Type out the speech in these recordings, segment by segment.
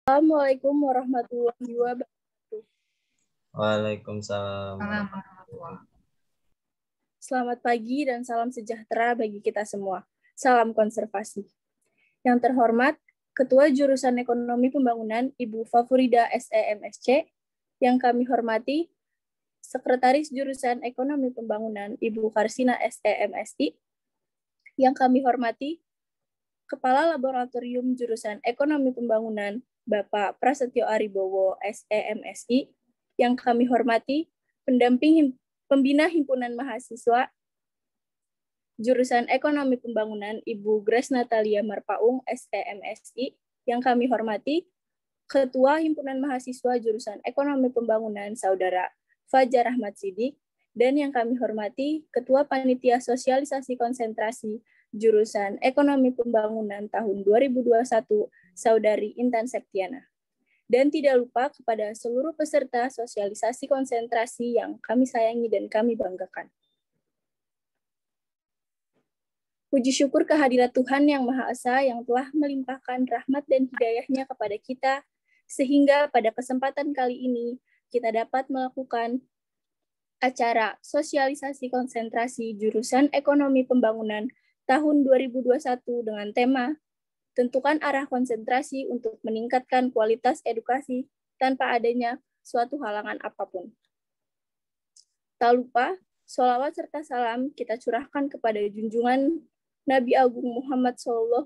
Assalamualaikum warahmatullahi wabarakatuh. Waalaikumsalam. Selamat pagi dan salam sejahtera bagi kita semua. Salam konservasi. Yang terhormat, Ketua Jurusan Ekonomi Pembangunan, Ibu Fafurida SEMSC. Yang kami hormati, Sekretaris Jurusan Ekonomi Pembangunan, Ibu Karsina SEMSI. Yang kami hormati, Kepala Laboratorium Jurusan Ekonomi Pembangunan, Bapak Prasetyo Aribowo SEMSI. Yang kami hormati, pendamping Pembina Himpunan Mahasiswa Jurusan Ekonomi Pembangunan, Ibu Grace Natalia Marpaung SEMSI. Yang kami hormati, Ketua Himpunan Mahasiswa Jurusan Ekonomi Pembangunan, Saudara Fajar Ahmad Sidik. Dan yang kami hormati, Ketua Panitia Sosialisasi Konsentrasi Jurusan Ekonomi Pembangunan tahun 2021, Saudari Intan Septiana. Dan tidak lupa kepada seluruh peserta sosialisasi konsentrasi yang kami sayangi dan kami banggakan. Puji syukur kehadirat Tuhan Yang Maha Esa yang telah melimpahkan rahmat dan hidayah-Nya kepada kita, sehingga pada kesempatan kali ini kita dapat melakukan acara sosialisasi konsentrasi Jurusan Ekonomi Pembangunan tahun 2021 dengan tema Tentukan Arah Konsentrasi untuk Meningkatkan Kualitas Edukasi Tanpa Adanya Suatu Halangan Apapun. Tak lupa, sholawat serta salam kita curahkan kepada junjungan Nabi Agung Muhammad SAW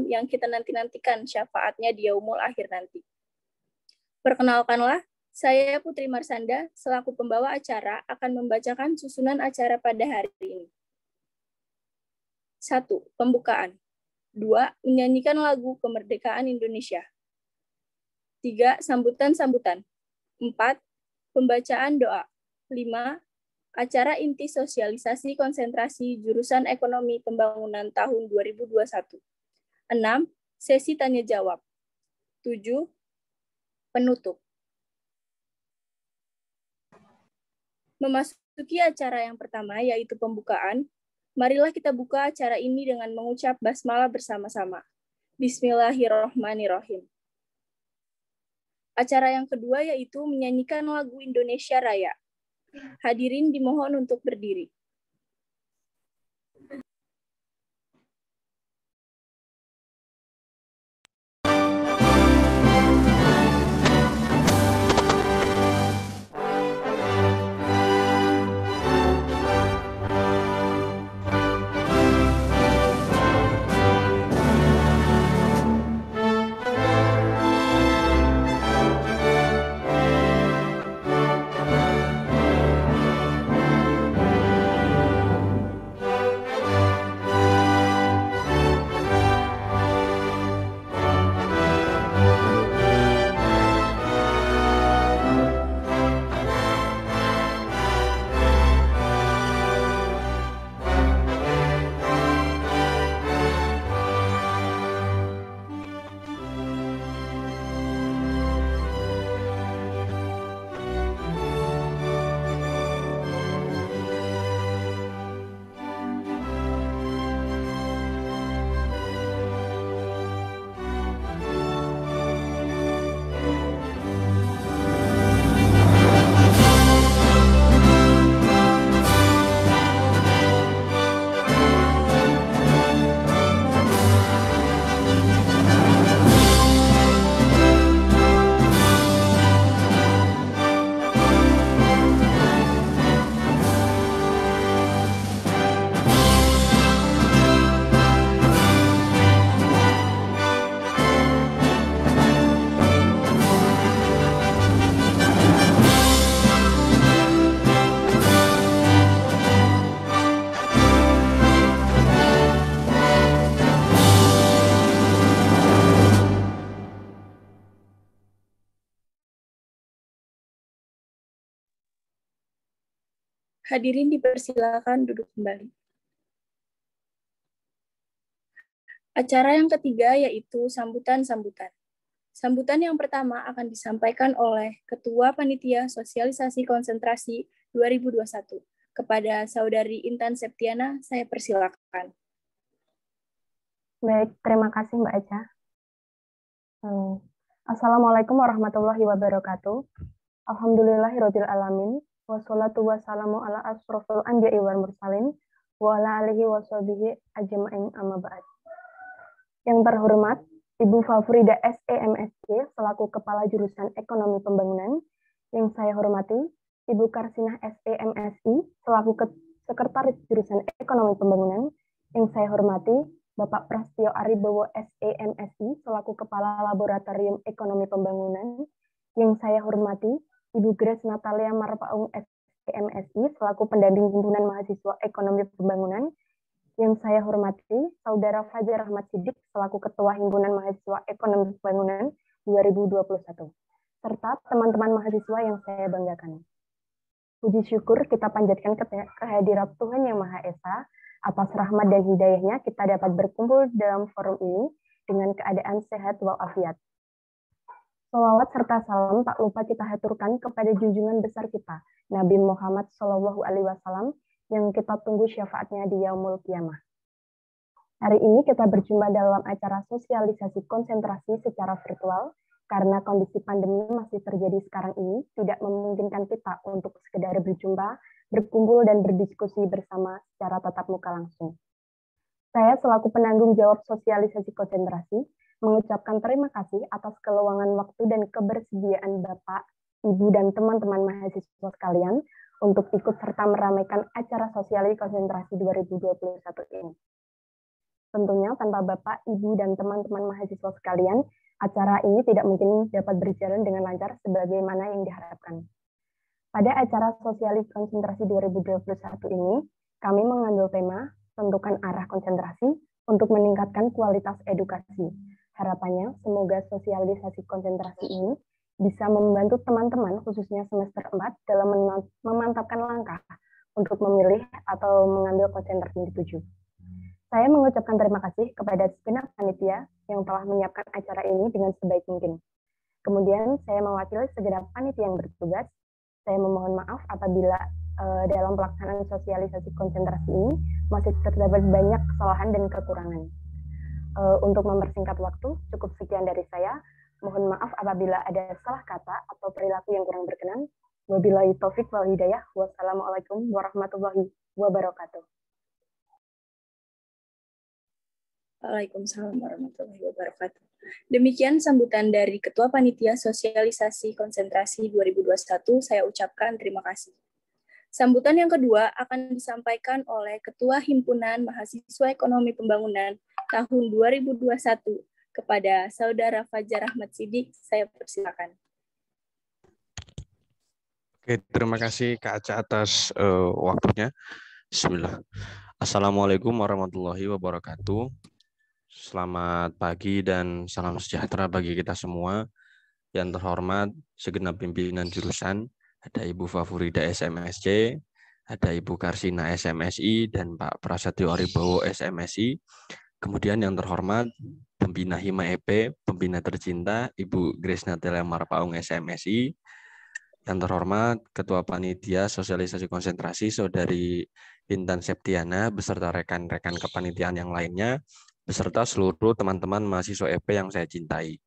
yang kita nanti-nantikan syafaatnya di yaumul akhir nanti. Perkenalkanlah, saya Putri Marsanda, selaku pembawa acara, akan membacakan susunan acara pada hari ini. 1. Pembukaan. 2. Menyanyikan lagu Kemerdekaan Indonesia. 3. Sambutan-sambutan. 4. Pembacaan doa. 5. Acara inti sosialisasi konsentrasi Jurusan Ekonomi Pembangunan tahun 2021. 6. Sesi tanya-jawab. 7. Penutup. Memasuki acara yang pertama, yaitu pembukaan, marilah kita buka acara ini dengan mengucap basmalah bersama-sama. Bismillahirrahmanirrahim. Acara yang kedua yaitu menyanyikan lagu Indonesia Raya. Hadirin dimohon untuk berdiri. Hadirin dipersilakan duduk kembali. Acara yang ketiga yaitu sambutan-sambutan. Sambutan yang pertama akan disampaikan oleh Ketua Panitia Sosialisasi Konsentrasi 2021. Kepada Saudari Intan Septiana, saya persilakan. Baik, terima kasih Mbak Aca. Assalamualaikum warahmatullahi wabarakatuh. Alhamdulillahirabbil alamin. Wassalatu wassalamu ala asrofil anbiya'i wal mursalin wa ala alihi washabihi ajma'in amma ba'd. Yang terhormat Ibu Fafrida SEMSC selaku Kepala Jurusan Ekonomi Pembangunan. Yang saya hormati Ibu Karsinah SEMSI selaku Sekretaris Jurusan Ekonomi Pembangunan. Yang saya hormati Bapak Prastio Aribowo SEMSI selaku Kepala Laboratorium Ekonomi Pembangunan. Yang saya hormati Ibu Grace Natalia Marpaung SEMSI selaku Pendamping Himpunan Mahasiswa Ekonomi Pembangunan. Yang saya hormati Saudara Fajar Ahmad Siddiq selaku Ketua Himpunan Mahasiswa Ekonomi Pembangunan 2021. Serta teman-teman mahasiswa yang saya banggakan. Puji syukur kita panjatkan kehadirat Tuhan Yang Maha Esa. Atas rahmat dan hidayahnya kita dapat berkumpul dalam forum ini dengan keadaan sehat walafiat. Shalawat serta salam tak lupa kita haturkan kepada junjungan besar kita, Nabi Muhammad SAW, yang kita tunggu syafaatnya di Yaumul Qiyamah. Hari ini kita berjumpa dalam acara sosialisasi konsentrasi secara virtual, karena kondisi pandemi masih terjadi sekarang ini, tidak memungkinkan kita untuk sekedar berjumpa, berkumpul dan berdiskusi bersama secara tatap muka langsung. Saya selaku penanggung jawab sosialisasi konsentrasi mengucapkan terima kasih atas keluangan waktu dan kebersediaan Bapak, Ibu dan teman-teman mahasiswa sekalian untuk ikut serta meramaikan acara sosialisasi konsentrasi 2021 ini. Tentunya tanpa Bapak, Ibu dan teman-teman mahasiswa sekalian, acara ini tidak mungkin dapat berjalan dengan lancar sebagaimana yang diharapkan. Pada acara sosialisasi konsentrasi 2021 ini, kami mengambil tema tentukan arah konsentrasi untuk meningkatkan kualitas edukasi. Harapannya, semoga sosialisasi konsentrasi ini bisa membantu teman-teman, khususnya semester 4, dalam memantapkan langkah untuk memilih atau mengambil konsentrasi yang dituju. Saya mengucapkan terima kasih kepada segenap panitia yang telah menyiapkan acara ini dengan sebaik mungkin. Kemudian, saya mewakili segenap panitia yang bertugas. Saya memohon maaf apabila dalam pelaksanaan sosialisasi konsentrasi ini masih terdapat banyak kesalahan dan kekurangan. Untuk mempersingkat waktu, cukup sekian dari saya. Mohon maaf apabila ada salah kata atau perilaku yang kurang berkenan. Wabillahi taufik wal hidayah. Wassalamualaikum warahmatullahi wabarakatuh. Waalaikumsalam warahmatullahi wabarakatuh. Demikian sambutan dari Ketua Panitia Sosialisasi Konsentrasi 2021, saya ucapkan terima kasih. Sambutan yang kedua akan disampaikan oleh Ketua Himpunan Mahasiswa Ekonomi Pembangunan tahun 2021 kepada Saudara Fajar Ahmad Siddiq. Saya persilakan. Oke, terima kasih Kak Aca atas waktunya. Bismillah. Assalamualaikum warahmatullahi wabarakatuh. Selamat pagi dan salam sejahtera bagi kita semua. Yang terhormat segenap pimpinan jurusan, ada Ibu Fafrida SMSC, ada Ibu Karsina SMSI, dan Pak Prasetyo Aribowo SMSI. Kemudian yang terhormat Pembina Hima EP, Pembina tercinta Ibu Grace Natalia Marpaung SMSI. Yang terhormat Ketua Panitia Sosialisasi Konsentrasi Saudari Intan Septiana beserta rekan-rekan kepanitiaan yang lainnya, beserta seluruh teman-teman mahasiswa EP yang saya cintai.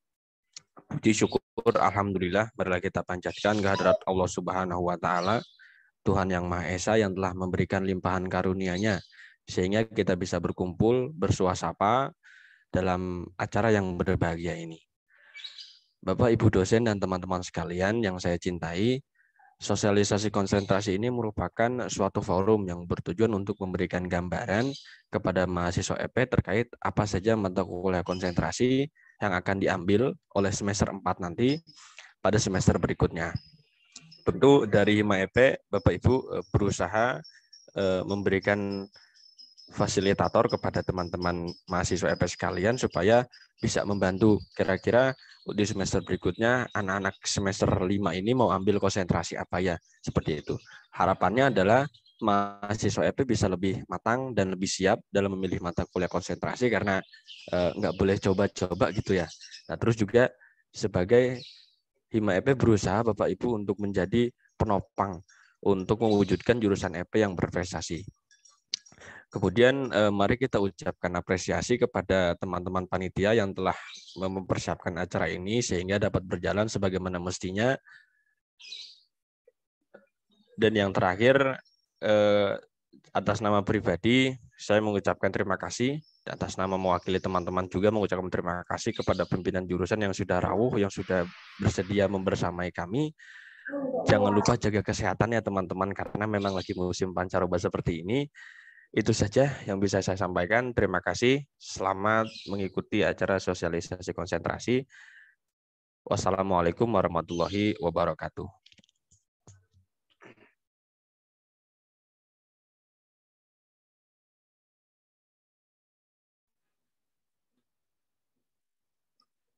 Puji syukur alhamdulillah marilah kita panjatkan kehadirat Allah Subhanahu wa taala, Tuhan yang Maha Esa yang telah memberikan limpahan karunia-Nya sehingga kita bisa berkumpul bersuasapa dalam acara yang berbahagia ini. Bapak, Ibu dosen dan teman-teman sekalian yang saya cintai, sosialisasi konsentrasi ini merupakan suatu forum yang bertujuan untuk memberikan gambaran kepada mahasiswa EP terkait apa saja mata kuliah konsentrasi yang akan diambil oleh semester 4 nanti pada semester berikutnya. Tentu dari Hima EP, Bapak Ibu berusaha memberikan fasilitator kepada teman-teman mahasiswa EP sekalian supaya bisa membantu kira-kira di semester berikutnya anak-anak semester 5 ini mau ambil konsentrasi apa ya, seperti itu. Harapannya adalah mahasiswa EP bisa lebih matang dan lebih siap dalam memilih mata kuliah konsentrasi karena nggak boleh coba-coba gitu ya. Nah, terus juga sebagai Hima EP berusaha Bapak Ibu untuk menjadi penopang untuk mewujudkan jurusan EP yang berprestasi. Kemudian mari kita ucapkan apresiasi kepada teman-teman panitia yang telah mempersiapkan acara ini sehingga dapat berjalan sebagaimana mestinya. Dan yang terakhir, atas nama pribadi, saya mengucapkan terima kasih. Atas nama mewakili teman-teman juga mengucapkan terima kasih kepada pimpinan jurusan yang sudah rawuh, yang sudah bersedia membersamai kami. Jangan lupa jaga kesehatan ya teman-teman, karena memang lagi musim pancaroba seperti ini. Itu saja yang bisa saya sampaikan. Terima kasih. Selamat mengikuti acara sosialisasi konsentrasi. Wassalamualaikum warahmatullahi wabarakatuh.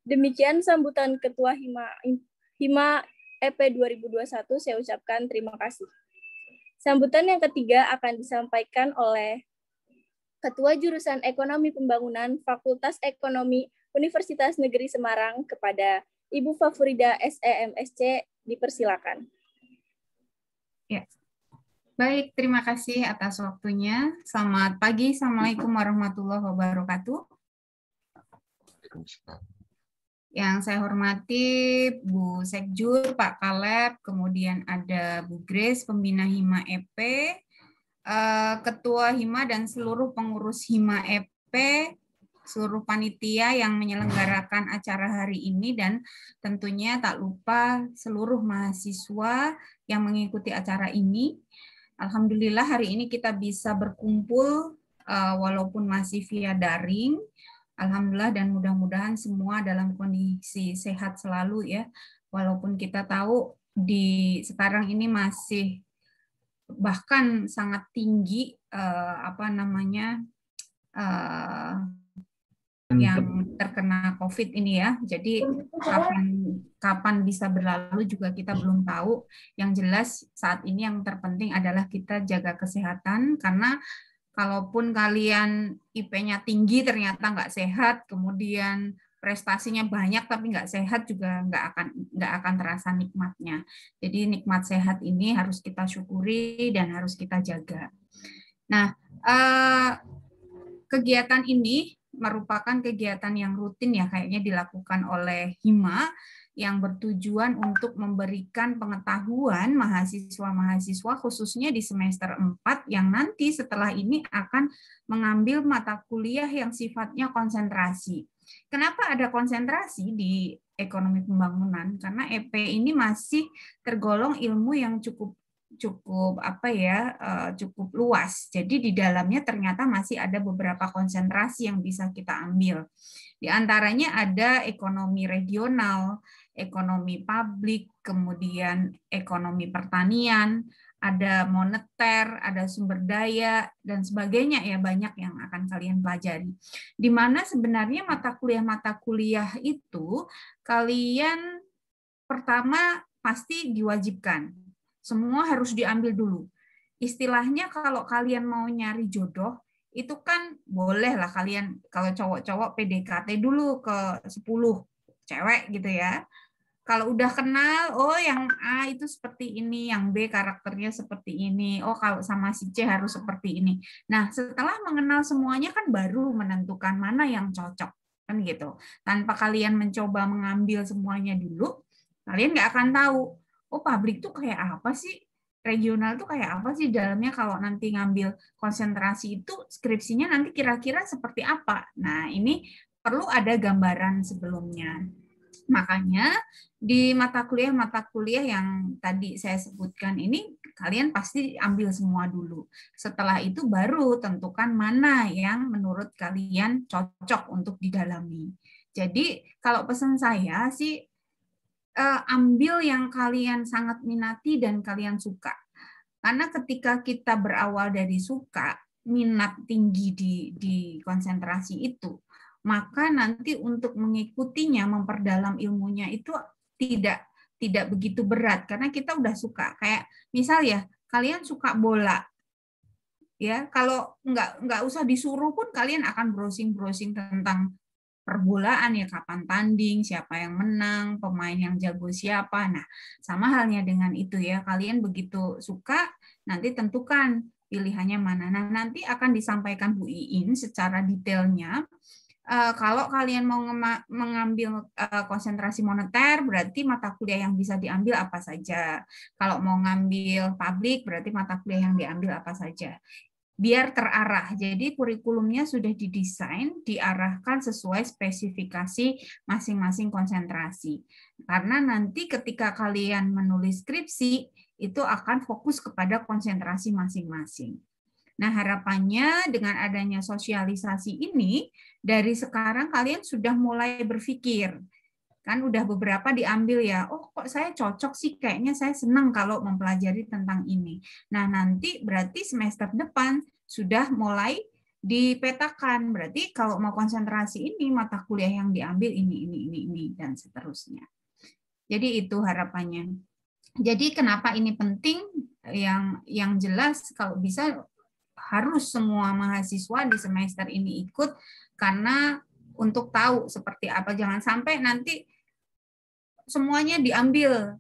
Demikian sambutan Ketua Hima EP 2021, saya ucapkan terima kasih. Sambutan yang ketiga akan disampaikan oleh Ketua Jurusan Ekonomi Pembangunan Fakultas Ekonomi Universitas Negeri Semarang kepada Ibu Fafurida SEMSC, dipersilakan. Ya. Baik, terima kasih atas waktunya. Selamat pagi, Assalamualaikum warahmatullahi wabarakatuh. Yang saya hormati Bu Sekjur, Pak Kaleb, kemudian ada Bu Grace, Pembina Hima EP, Ketua Hima dan seluruh pengurus Hima EP, seluruh panitia yang menyelenggarakan acara hari ini, dan tentunya tak lupa seluruh mahasiswa yang mengikuti acara ini. Alhamdulillah hari ini kita bisa berkumpul walaupun masih via daring. Alhamdulillah, dan mudah-mudahan semua dalam kondisi sehat selalu ya. Walaupun kita tahu di sekarang ini masih bahkan sangat tinggi yang terkena COVID ini ya. Jadi kapan bisa berlalu juga kita belum tahu. Yang jelas saat ini yang terpenting adalah kita jaga kesehatan, karena kalaupun kalian IP-nya tinggi ternyata nggak sehat, kemudian prestasinya banyak tapi nggak sehat juga nggak akan terasa nikmatnya. Jadi nikmat sehat ini harus kita syukuri dan harus kita jaga. Nah, kegiatan ini merupakan kegiatan yang rutin ya kayaknya dilakukan oleh Hima, yang bertujuan untuk memberikan pengetahuan mahasiswa-mahasiswa khususnya di semester 4 yang nanti setelah ini akan mengambil mata kuliah yang sifatnya konsentrasi. Kenapa ada konsentrasi di ekonomi pembangunan? Karena EP ini masih tergolong ilmu yang cukup luas. Jadi di dalamnya ternyata masih ada beberapa konsentrasi yang bisa kita ambil. Di antaranya ada ekonomi regional, ekonomi publik, kemudian ekonomi pertanian, ada moneter, ada sumber daya, dan sebagainya ya, banyak yang akan kalian pelajari. Di mana sebenarnya mata kuliah itu kalian pertama pasti diwajibkan. Semua harus diambil dulu. Istilahnya kalau kalian mau nyari jodoh, itu kan boleh lah kalian, kalau cowok-cowok PDKT dulu ke 10 cewek gitu ya. Kalau udah kenal, oh yang A itu seperti ini, yang B karakternya seperti ini, oh kalau sama si C harus seperti ini. Nah, setelah mengenal semuanya kan baru menentukan mana yang cocok, kan gitu. Tanpa kalian mencoba mengambil semuanya dulu, kalian nggak akan tahu, oh publik tuh kayak apa sih, regional tuh kayak apa sih dalamnya, kalau nanti ngambil konsentrasi itu skripsinya nanti kira-kira seperti apa. Nah, ini perlu ada gambaran sebelumnya. Makanya di mata kuliah yang tadi saya sebutkan ini kalian pasti ambil semua dulu. Setelah itu baru tentukan mana yang menurut kalian cocok untuk didalami. Jadi kalau pesan saya sih ambil yang kalian sangat minati dan kalian suka. Karena ketika kita berawal dari suka, minat tinggi di konsentrasi itu, maka nanti untuk mengikutinya, memperdalam ilmunya itu tidak begitu berat karena kita udah suka. Kayak misal ya, kalian suka bola, ya kalau nggak usah disuruh pun kalian akan browsing tentang perbolaan ya, kapan tanding, siapa yang menang, pemain yang jago siapa. Nah, sama halnya dengan itu ya, kalian begitu suka, nanti tentukan pilihannya mana. Nah, nanti akan disampaikan Bu Iin secara detailnya. Kalau kalian mau mengambil konsentrasi moneter, berarti mata kuliah yang bisa diambil apa saja. Kalau mau ngambil publik, berarti mata kuliah yang diambil apa saja. Biar terarah. Jadi kurikulumnya sudah didesain, diarahkan sesuai spesifikasi masing-masing konsentrasi. Karena nanti ketika kalian menulis skripsi, itu akan fokus kepada konsentrasi masing-masing. Nah, harapannya dengan adanya sosialisasi ini, dari sekarang kalian sudah mulai berpikir. Kan udah beberapa diambil ya, oh kok saya cocok sih, kayaknya saya senang kalau mempelajari tentang ini. Nah, nanti berarti semester depan sudah mulai dipetakan. Berarti kalau mau konsentrasi ini, mata kuliah yang diambil ini, dan seterusnya. Jadi itu harapannya. Jadi kenapa ini penting? Yang jelas kalau bisa harus semua mahasiswa di semester ini ikut, karena untuk tahu seperti apa, jangan sampai nanti semuanya diambil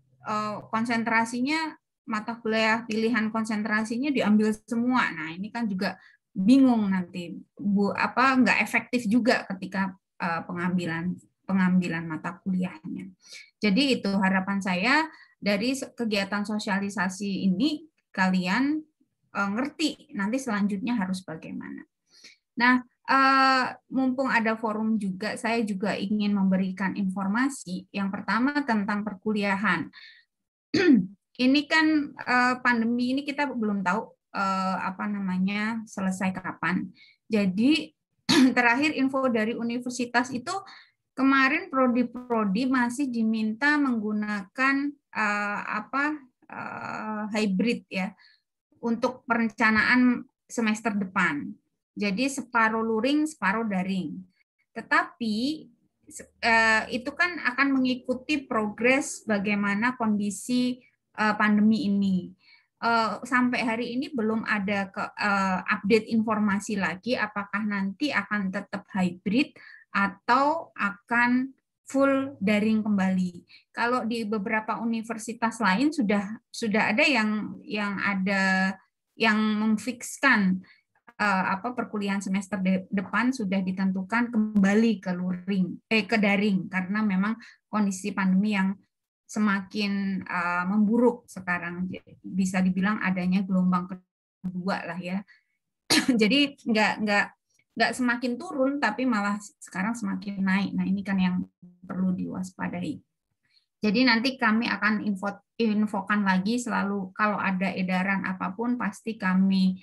konsentrasinya, mata kuliah pilihan konsentrasinya diambil semua. Nah, ini kan juga bingung nanti, nggak efektif juga ketika pengambilan mata kuliahnya. Jadi itu harapan saya dari kegiatan sosialisasi ini, kalian ngerti nanti selanjutnya harus bagaimana. Nah, mumpung ada forum juga, saya juga ingin memberikan informasi. Yang pertama tentang perkuliahan. Ini kan pandemi ini kita belum tahu selesai kapan. Jadi terakhir info dari universitas itu kemarin prodi-prodi masih diminta menggunakan hybrid ya, untuk perencanaan semester depan. Jadi separuh luring, separuh daring. Tetapi itu kan akan mengikuti progres bagaimana kondisi pandemi ini. Sampai hari ini belum ada update informasi lagi apakah nanti akan tetap hybrid atau akan full daring kembali. Kalau di beberapa universitas lain sudah ada yang memfikskan perkuliahan semester depan sudah ditentukan kembali ke daring, karena memang kondisi pandemi yang semakin memburuk sekarang, bisa dibilang adanya gelombang kedua lah ya. Jadi nggak semakin turun, tapi malah sekarang semakin naik. Nah, ini kan yang perlu diwaspadai. Jadi nanti kami akan infokan lagi selalu kalau ada edaran apapun, pasti kami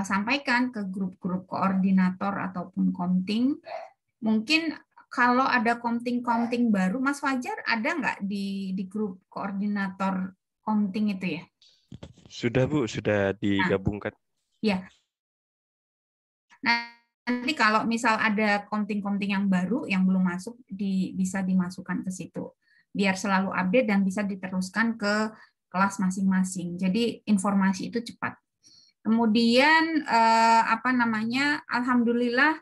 sampaikan ke grup-grup koordinator ataupun komting. Mungkin kalau ada komting-komting baru, Mas Fajar ada nggak di grup koordinator komting itu ya? Sudah Bu, sudah digabungkan. Ya. Nah, nanti kalau misal ada komting-komting yang baru yang belum masuk, bisa dimasukkan ke situ, biar selalu update dan bisa diteruskan ke kelas masing-masing. Jadi informasi itu cepat. Kemudian alhamdulillah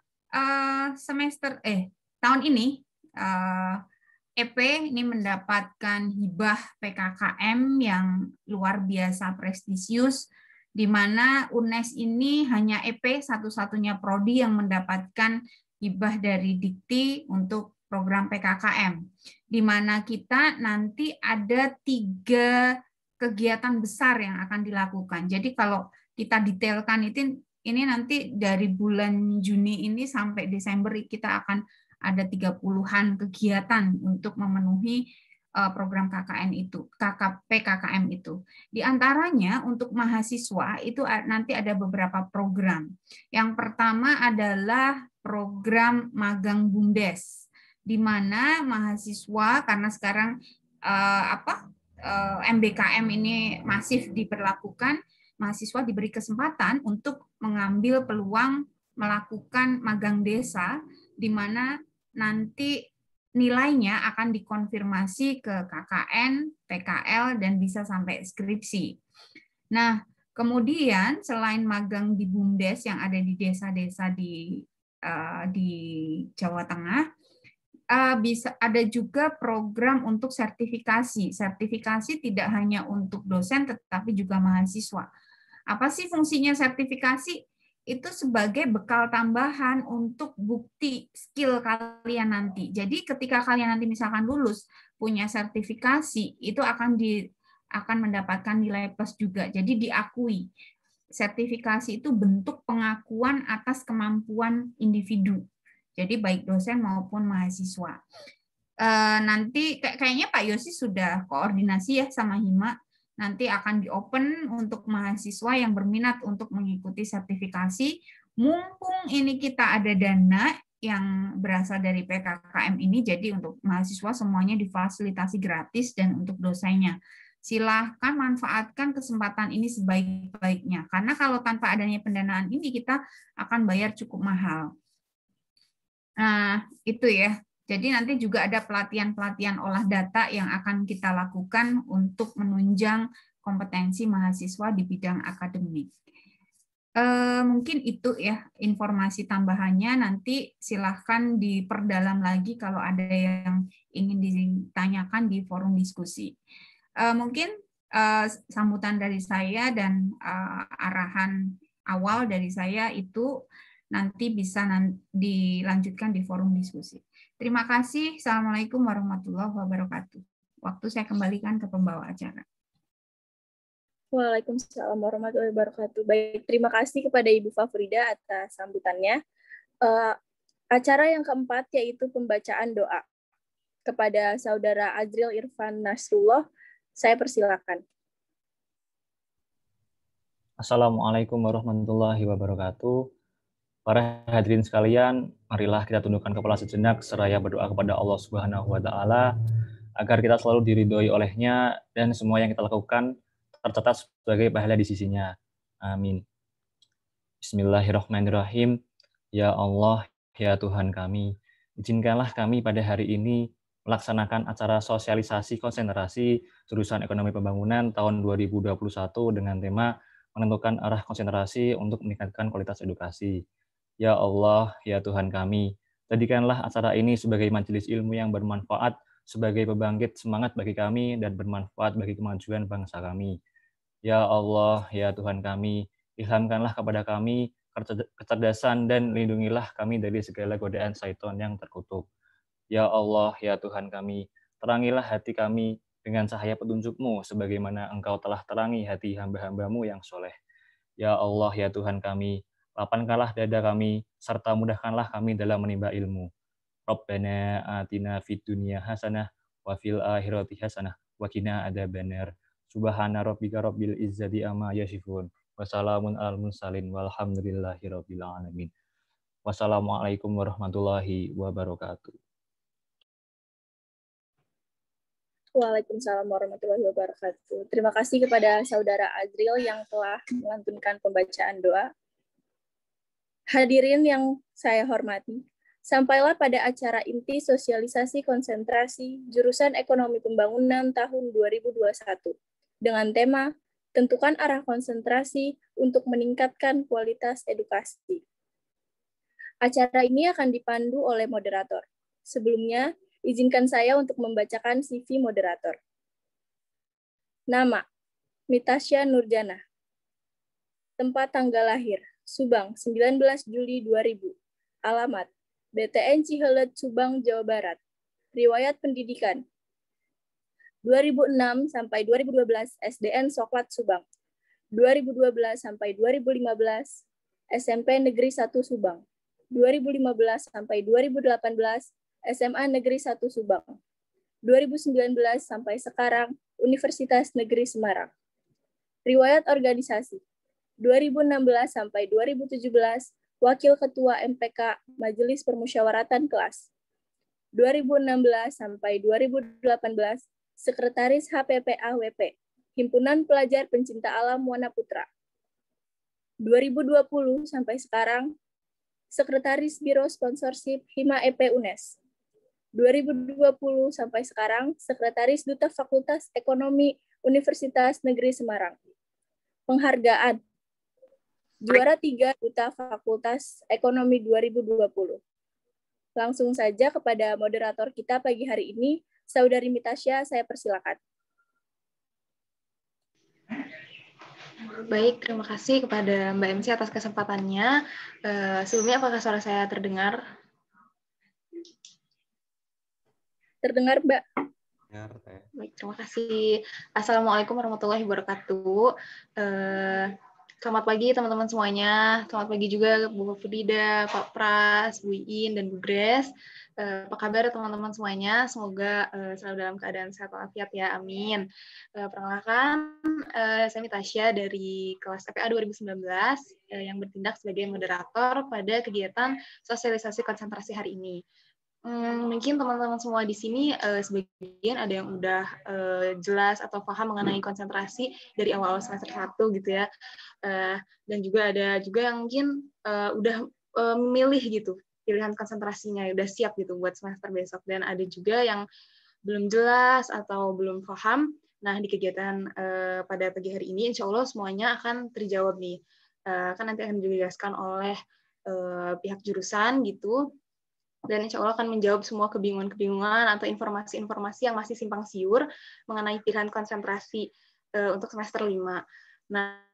tahun ini EP ini mendapatkan hibah PKKM yang luar biasa prestisius, di mana UNES ini hanya EP satu-satunya prodi yang mendapatkan hibah dari Dikti untuk program PKKM, di mana kita nanti ada 3 kegiatan besar yang akan dilakukan. Jadi kalau kita detailkan ini nanti dari bulan Juni ini sampai Desember kita akan ada 30-an kegiatan untuk memenuhi program PKKM itu. Di antaranya untuk mahasiswa itu nanti ada beberapa program. Yang pertama adalah program magang BUMDes, di mana mahasiswa, karena sekarang MBKM ini masif diberlakukan, mahasiswa diberi kesempatan untuk mengambil peluang melakukan magang desa, di mana nanti nilainya akan dikonfirmasi ke KKN, PKL, dan bisa sampai skripsi. Nah, kemudian selain magang di BUMDes yang ada di desa-desa di Jawa Tengah, bisa ada juga program untuk sertifikasi. Sertifikasi tidak hanya untuk dosen, tetapi juga mahasiswa. Apa sih fungsinya sertifikasi? Itu sebagai bekal tambahan untuk bukti skill kalian nanti. Jadi ketika kalian nanti misalkan lulus punya sertifikasi, itu akan mendapatkan nilai plus juga. Jadi diakui. Sertifikasi itu bentuk pengakuan atas kemampuan individu. Jadi baik dosen maupun mahasiswa. Nanti kayaknya Pak Yosi sudah koordinasi ya sama Hima. Nanti akan di-open untuk mahasiswa yang berminat untuk mengikuti sertifikasi. Mumpung ini kita ada dana yang berasal dari PKKM ini, jadi untuk mahasiswa semuanya difasilitasi gratis dan untuk dosennya. Silahkan manfaatkan kesempatan ini sebaik-baiknya. Karena kalau tanpa adanya pendanaan ini, kita akan bayar cukup mahal. Nah, itu ya. Jadi nanti juga ada pelatihan-pelatihan olah data yang akan kita lakukan untuk menunjang kompetensi mahasiswa di bidang akademik. Mungkin itu ya informasi tambahannya. Nanti silahkan diperdalam lagi kalau ada yang ingin ditanyakan di forum diskusi. Mungkin sambutan dari saya dan arahan awal dari saya itu nanti bisa dilanjutkan di forum diskusi. Terima kasih. Assalamualaikum warahmatullahi wabarakatuh. Waktu saya kembalikan ke pembawa acara. Waalaikumsalam warahmatullahi wabarakatuh. Baik, terima kasih kepada Ibu Fafrida atas sambutannya. Acara yang keempat yaitu pembacaan doa. Kepada Saudara Azril Irfan Nasrullah, saya persilakan. Assalamualaikum warahmatullahi wabarakatuh. Para hadirin sekalian, marilah kita tundukkan kepala sejenak seraya berdoa kepada Allah Subhanahu wa taala agar kita selalu diridhoi oleh-Nya dan semua yang kita lakukan tercatat sebagai pahala di sisinya. Amin. Bismillahirrahmanirrahim. Ya Allah, ya Tuhan kami, izinkanlah kami pada hari ini melaksanakan acara sosialisasi konsentrasi jurusan Ekonomi Pembangunan tahun 2021 dengan tema menentukan arah konsentrasi untuk meningkatkan kualitas edukasi. Ya Allah, ya Tuhan kami, jadikanlah acara ini sebagai majelis ilmu yang bermanfaat, sebagai pembangkit semangat bagi kami dan bermanfaat bagi kemajuan bangsa kami. Ya Allah, ya Tuhan kami, ilhamkanlah kepada kami kecerdasan dan lindungilah kami dari segala godaan syaitan yang terkutuk. Ya Allah, ya Tuhan kami, terangilah hati kami dengan cahaya petunjuk-Mu sebagaimana Engkau telah terangi hati hamba-hamba-Mu yang soleh. Ya Allah, ya Tuhan kami, lapangkanlah dada kami, serta mudahkanlah kami dalam menimba ilmu. Rabbana atina fid dunya hasanah, wa fil akhirati hasanah, wa qina adzabannar. Subhana rabbika rabbil izzati amma yasifun. Wassalamun alal mursalin walhamdulillahi rabbil alamin. Wassalamualaikum warahmatullahi wabarakatuh. Waalaikumsalam warahmatullahi wabarakatuh. Terima kasih kepada Saudara Azril yang telah melantunkan pembacaan doa. Hadirin yang saya hormati, sampailah pada acara inti sosialisasi konsentrasi jurusan Ekonomi Pembangunan tahun 2021 dengan tema Tentukan Arah Konsentrasi untuk Meningkatkan Kualitas Edukasi. Acara ini akan dipandu oleh moderator. Sebelumnya, izinkan saya untuk membacakan CV moderator. Nama, Mitasya Nurjana. Tempat tanggal lahir, Subang, 19 Juli 2000. Alamat, BTN Cihelet, Subang, Jawa Barat. Riwayat pendidikan, 2006 sampai 2012 SDN Soklat, Subang. 2012 sampai 2015 SMP Negeri 1 Subang. 2015 sampai 2018 SMA Negeri 1 Subang. 2019 sampai sekarang Universitas Negeri Semarang. Riwayat organisasi, 2016 sampai 2017 Wakil Ketua MPK Majelis Permusyawaratan Kelas. 2016 sampai 2018 Sekretaris HPPA WP, Himpunan Pelajar Pencinta Alam Wana Putra. 2020 sampai sekarang Sekretaris Biro Sponsorship Hima EP UNES. 2020 sampai sekarang Sekretaris Duta Fakultas Ekonomi Universitas Negeri Semarang. Penghargaan Juara 3 Duta Fakultas Ekonomi 2020. Langsung saja kepada moderator kita pagi hari ini, Saudari Mitasya, saya persilakan. Baik, terima kasih kepada Mbak MC atas kesempatannya. Sebelumnya apakah suara saya terdengar? Terdengar, Mbak. Baik, terima kasih. Assalamualaikum warahmatullahi wabarakatuh. Selamat pagi teman-teman semuanya. Selamat pagi juga Bu Frida, Pak Pras, Bu Iin, dan Bu Grace. Apa kabar teman-teman semuanya? Semoga selalu dalam keadaan sehat walafiat ya, amin. Perkenalkan, saya Mitasya dari kelas TPA 2019 yang bertindak sebagai moderator pada kegiatan sosialisasi konsentrasi hari ini. Mungkin teman-teman semua di sini sebagian ada yang udah jelas atau paham mengenai konsentrasi dari awal semester 1 gitu ya. Dan juga ada juga yang mungkin udah memilih gitu pilihan konsentrasinya, udah siap gitu buat semester besok. Dan ada juga yang belum jelas atau belum paham. Nah, di kegiatan pada pagi hari ini, insya Allah semuanya akan terjawab nih. Kan nanti akan dijelaskan oleh pihak jurusan gitu. Dan insya Allah akan menjawab semua kebingungan-kebingungan atau informasi-informasi yang masih simpang siur mengenai pilihan konsentrasi untuk semester 5. Nah,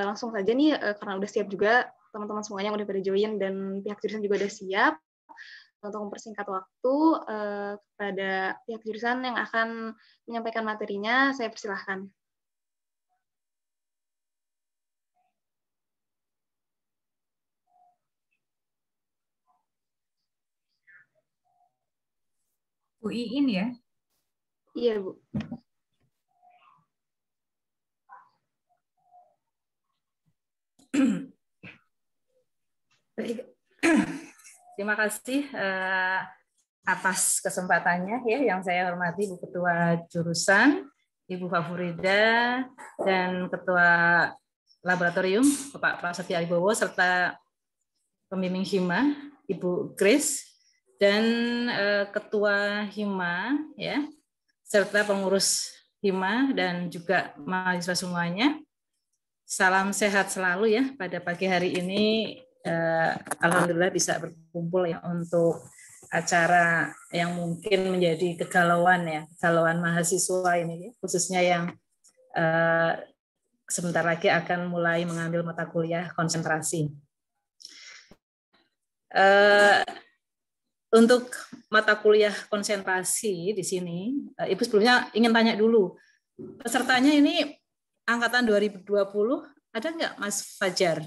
langsung saja nih, karena udah siap juga, teman-teman semuanya yang udah pada join dan pihak jurusan juga udah siap, untuk mempersingkat waktu kepada pihak jurusan yang akan menyampaikan materinya, saya persilahkan. Bu Iin ya? Iya, Bu. Terima kasih atas kesempatannya ya, yang saya hormati Bu Ketua Jurusan, Ibu Fafurida, dan Ketua Laboratorium, Bapak Prasetya Wibowo, serta pembimbing Hima, Ibu Grace, dan Ketua Hima, ya, serta pengurus Hima dan juga mahasiswa semuanya. Salam sehat selalu ya pada pagi hari ini. Alhamdulillah bisa berkumpul ya untuk acara yang mungkin menjadi kegalauan mahasiswa ini, khususnya yang sebentar lagi akan mulai mengambil mata kuliah konsentrasi. Untuk mata kuliah konsentrasi di sini, Ibu sebelumnya ingin tanya dulu, pesertanya ini angkatan 2020, ada nggak Mas Fajar?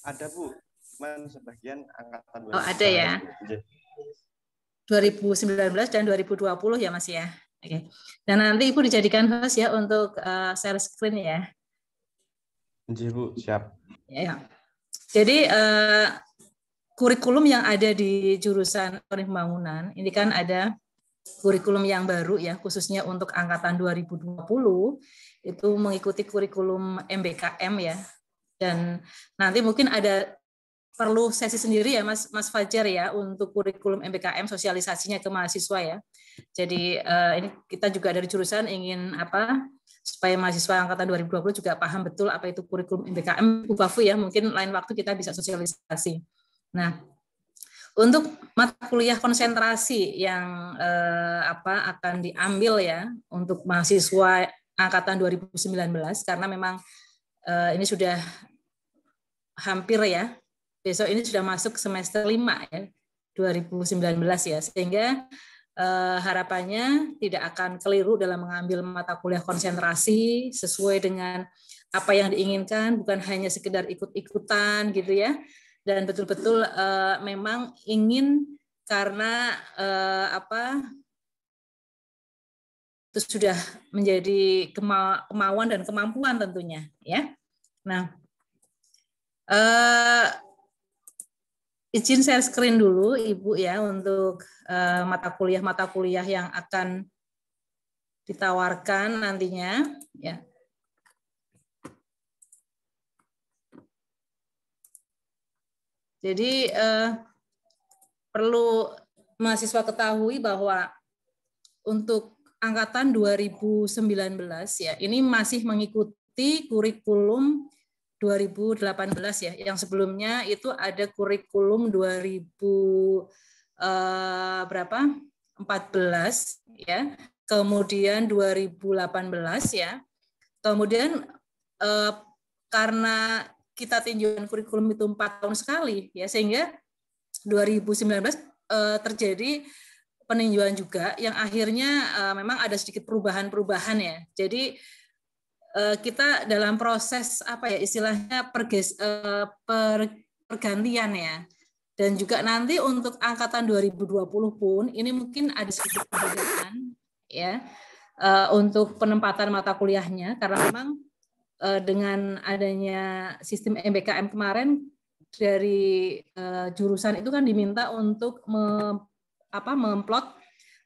Ada Bu, cuman sebagian angkatan 2019. Oh ada ya, 2019 dan 2020 ya Mas ya. Oke. Dan nanti Ibu dijadikan host ya untuk share screen ya. Bu, siap. Ya. Jadi kurikulum yang ada di jurusan Ekonomi Pembangunan ini kan ada kurikulum yang baru ya, khususnya untuk angkatan 2020 itu mengikuti kurikulum MBKM ya. Dan nanti mungkin ada perlu sesi sendiri ya Mas Fajar ya untuk kurikulum MBKM sosialisasinya ke mahasiswa ya. Jadi ini kita juga dari jurusan ingin supaya mahasiswa angkatan 2020 juga paham betul apa itu kurikulum MBKM Bu Bafu ya, mungkin lain waktu kita bisa sosialisasi. Nah, untuk mata kuliah konsentrasi yang akan diambil ya untuk mahasiswa angkatan 2019 karena memang ini sudah hampir ya, besok ini sudah masuk semester 5 ya, 2019 ya, sehingga harapannya tidak akan keliru dalam mengambil mata kuliah konsentrasi sesuai dengan apa yang diinginkan, bukan hanya sekedar ikut-ikutan gitu ya, dan betul-betul memang ingin karena itu sudah menjadi kemauan dan kemampuan tentunya ya. Nah, izin share screen dulu Ibu ya untuk mata kuliah yang akan ditawarkan nantinya ya. Jadi perlu mahasiswa ketahui bahwa untuk angkatan 2019 ya, ini masih mengikuti kurikulum 2018 ya, yang sebelumnya itu ada kurikulum 14 ya, kemudian 2018 ya, Kemudian karena kita tinjauan kurikulum itu 4 tahun sekali, ya, sehingga 2019 terjadi peninjauan juga yang akhirnya memang ada sedikit perubahan-perubahan ya. Jadi kita dalam proses apa ya istilahnya pergantian ya. Dan juga nanti untuk angkatan 2020 pun ini mungkin ada sedikit perbedaan ya untuk penempatan mata kuliahnya karena memang dengan adanya sistem MBKM kemarin dari jurusan itu kan diminta untuk memplot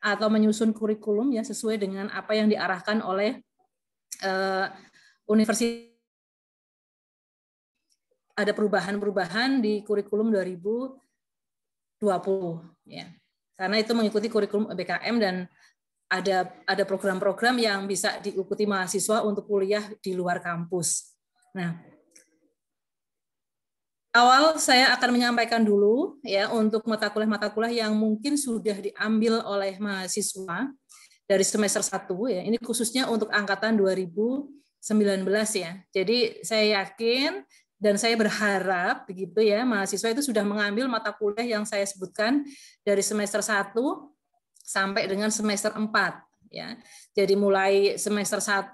atau menyusun kurikulum ya sesuai dengan apa yang diarahkan oleh universitas. Ada perubahan-perubahan di kurikulum 2020 ya. Karena itu mengikuti kurikulum BKM dan ada program-program yang bisa diikuti mahasiswa untuk kuliah di luar kampus. Nah, awal saya akan menyampaikan dulu ya untuk mata kuliah yang mungkin sudah diambil oleh mahasiswa dari semester 1 ya. Ini khususnya untuk angkatan 2019 ya. Jadi saya yakin dan saya berharap begitu ya, mahasiswa itu sudah mengambil mata kuliah yang saya sebutkan dari semester 1 sampai dengan semester 4 ya. Jadi mulai semester 1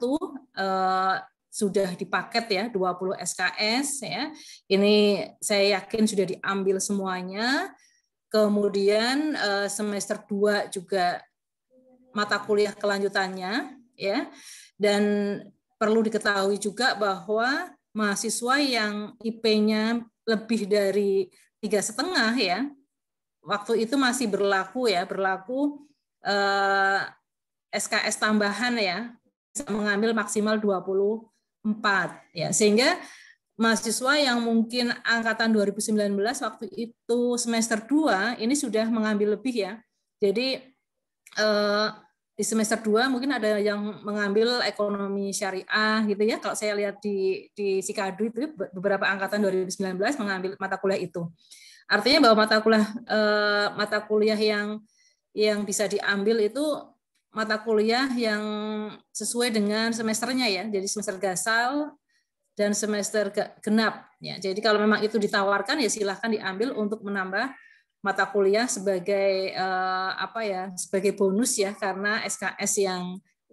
sudah dipaket ya 20 SKS ya. Ini saya yakin sudah diambil semuanya. Kemudian semester 2 juga mata kuliah kelanjutannya ya. Dan perlu diketahui juga bahwa mahasiswa yang IP-nya lebih dari 3,5 ya, waktu itu masih berlaku SKS tambahan ya, bisa mengambil maksimal 24 ya, sehingga mahasiswa yang mungkin angkatan 2019 waktu itu semester 2 ini sudah mengambil lebih ya. Jadi di semester 2 mungkin ada yang mengambil ekonomi syariah gitu ya. Kalau saya lihat di Sikadu itu beberapa angkatan 2019 mengambil mata kuliah itu. Artinya bahwa mata kuliah yang bisa diambil itu mata kuliah yang sesuai dengan semesternya ya. Jadi semester gasal dan semester genap ya. Jadi kalau memang itu ditawarkan ya silahkan diambil untuk menambah mata kuliah sebagai sebagai bonus ya karena SKS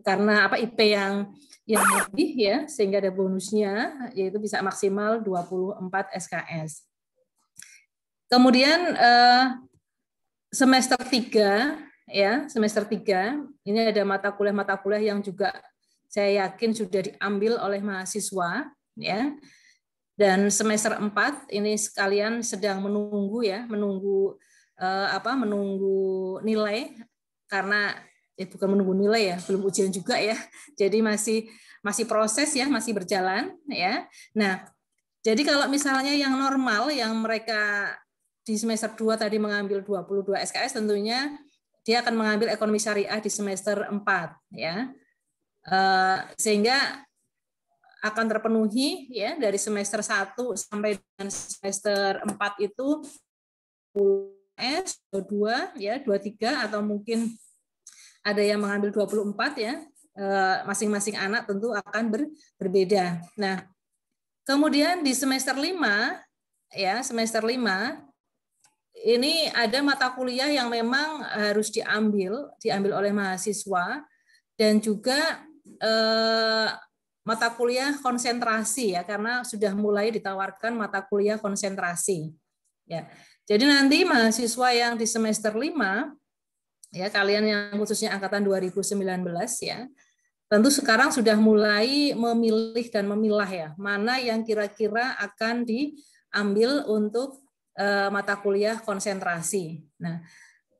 karena IP yang lebih ya sehingga ada bonusnya yaitu bisa maksimal 24 SKS. Kemudian semester 3 ya, semester 3 ini ada mata kuliah yang juga saya yakin sudah diambil oleh mahasiswa ya. Dan semester 4 ini sekalian sedang menunggu nilai karena bukan menunggu nilai ya, belum ujian juga ya. Jadi masih proses ya, masih berjalan ya. Nah, jadi kalau misalnya yang normal yang mereka di semester 2 tadi mengambil 22 SKS tentunya dia akan mengambil ekonomi syariah di semester 4 ya. Sehingga akan terpenuhi ya dari semester 1 sampai dengan semester 4 itu S, 22 ya, 23 atau mungkin ada yang mengambil 24 ya. Masing-masing anak tentu akan berbeda. Nah, kemudian di semester 5 ya, semester 5 ini ada mata kuliah yang memang harus diambil oleh mahasiswa dan juga mata kuliah konsentrasi ya karena sudah mulai ditawarkan mata kuliah konsentrasi ya. Jadi nanti mahasiswa yang di semester 5 ya kalian yang khususnya angkatan 2019 ya tentu sekarang sudah mulai memilih dan memilah ya mana yang kira-kira akan diambil untuk mata kuliah konsentrasi. Nah,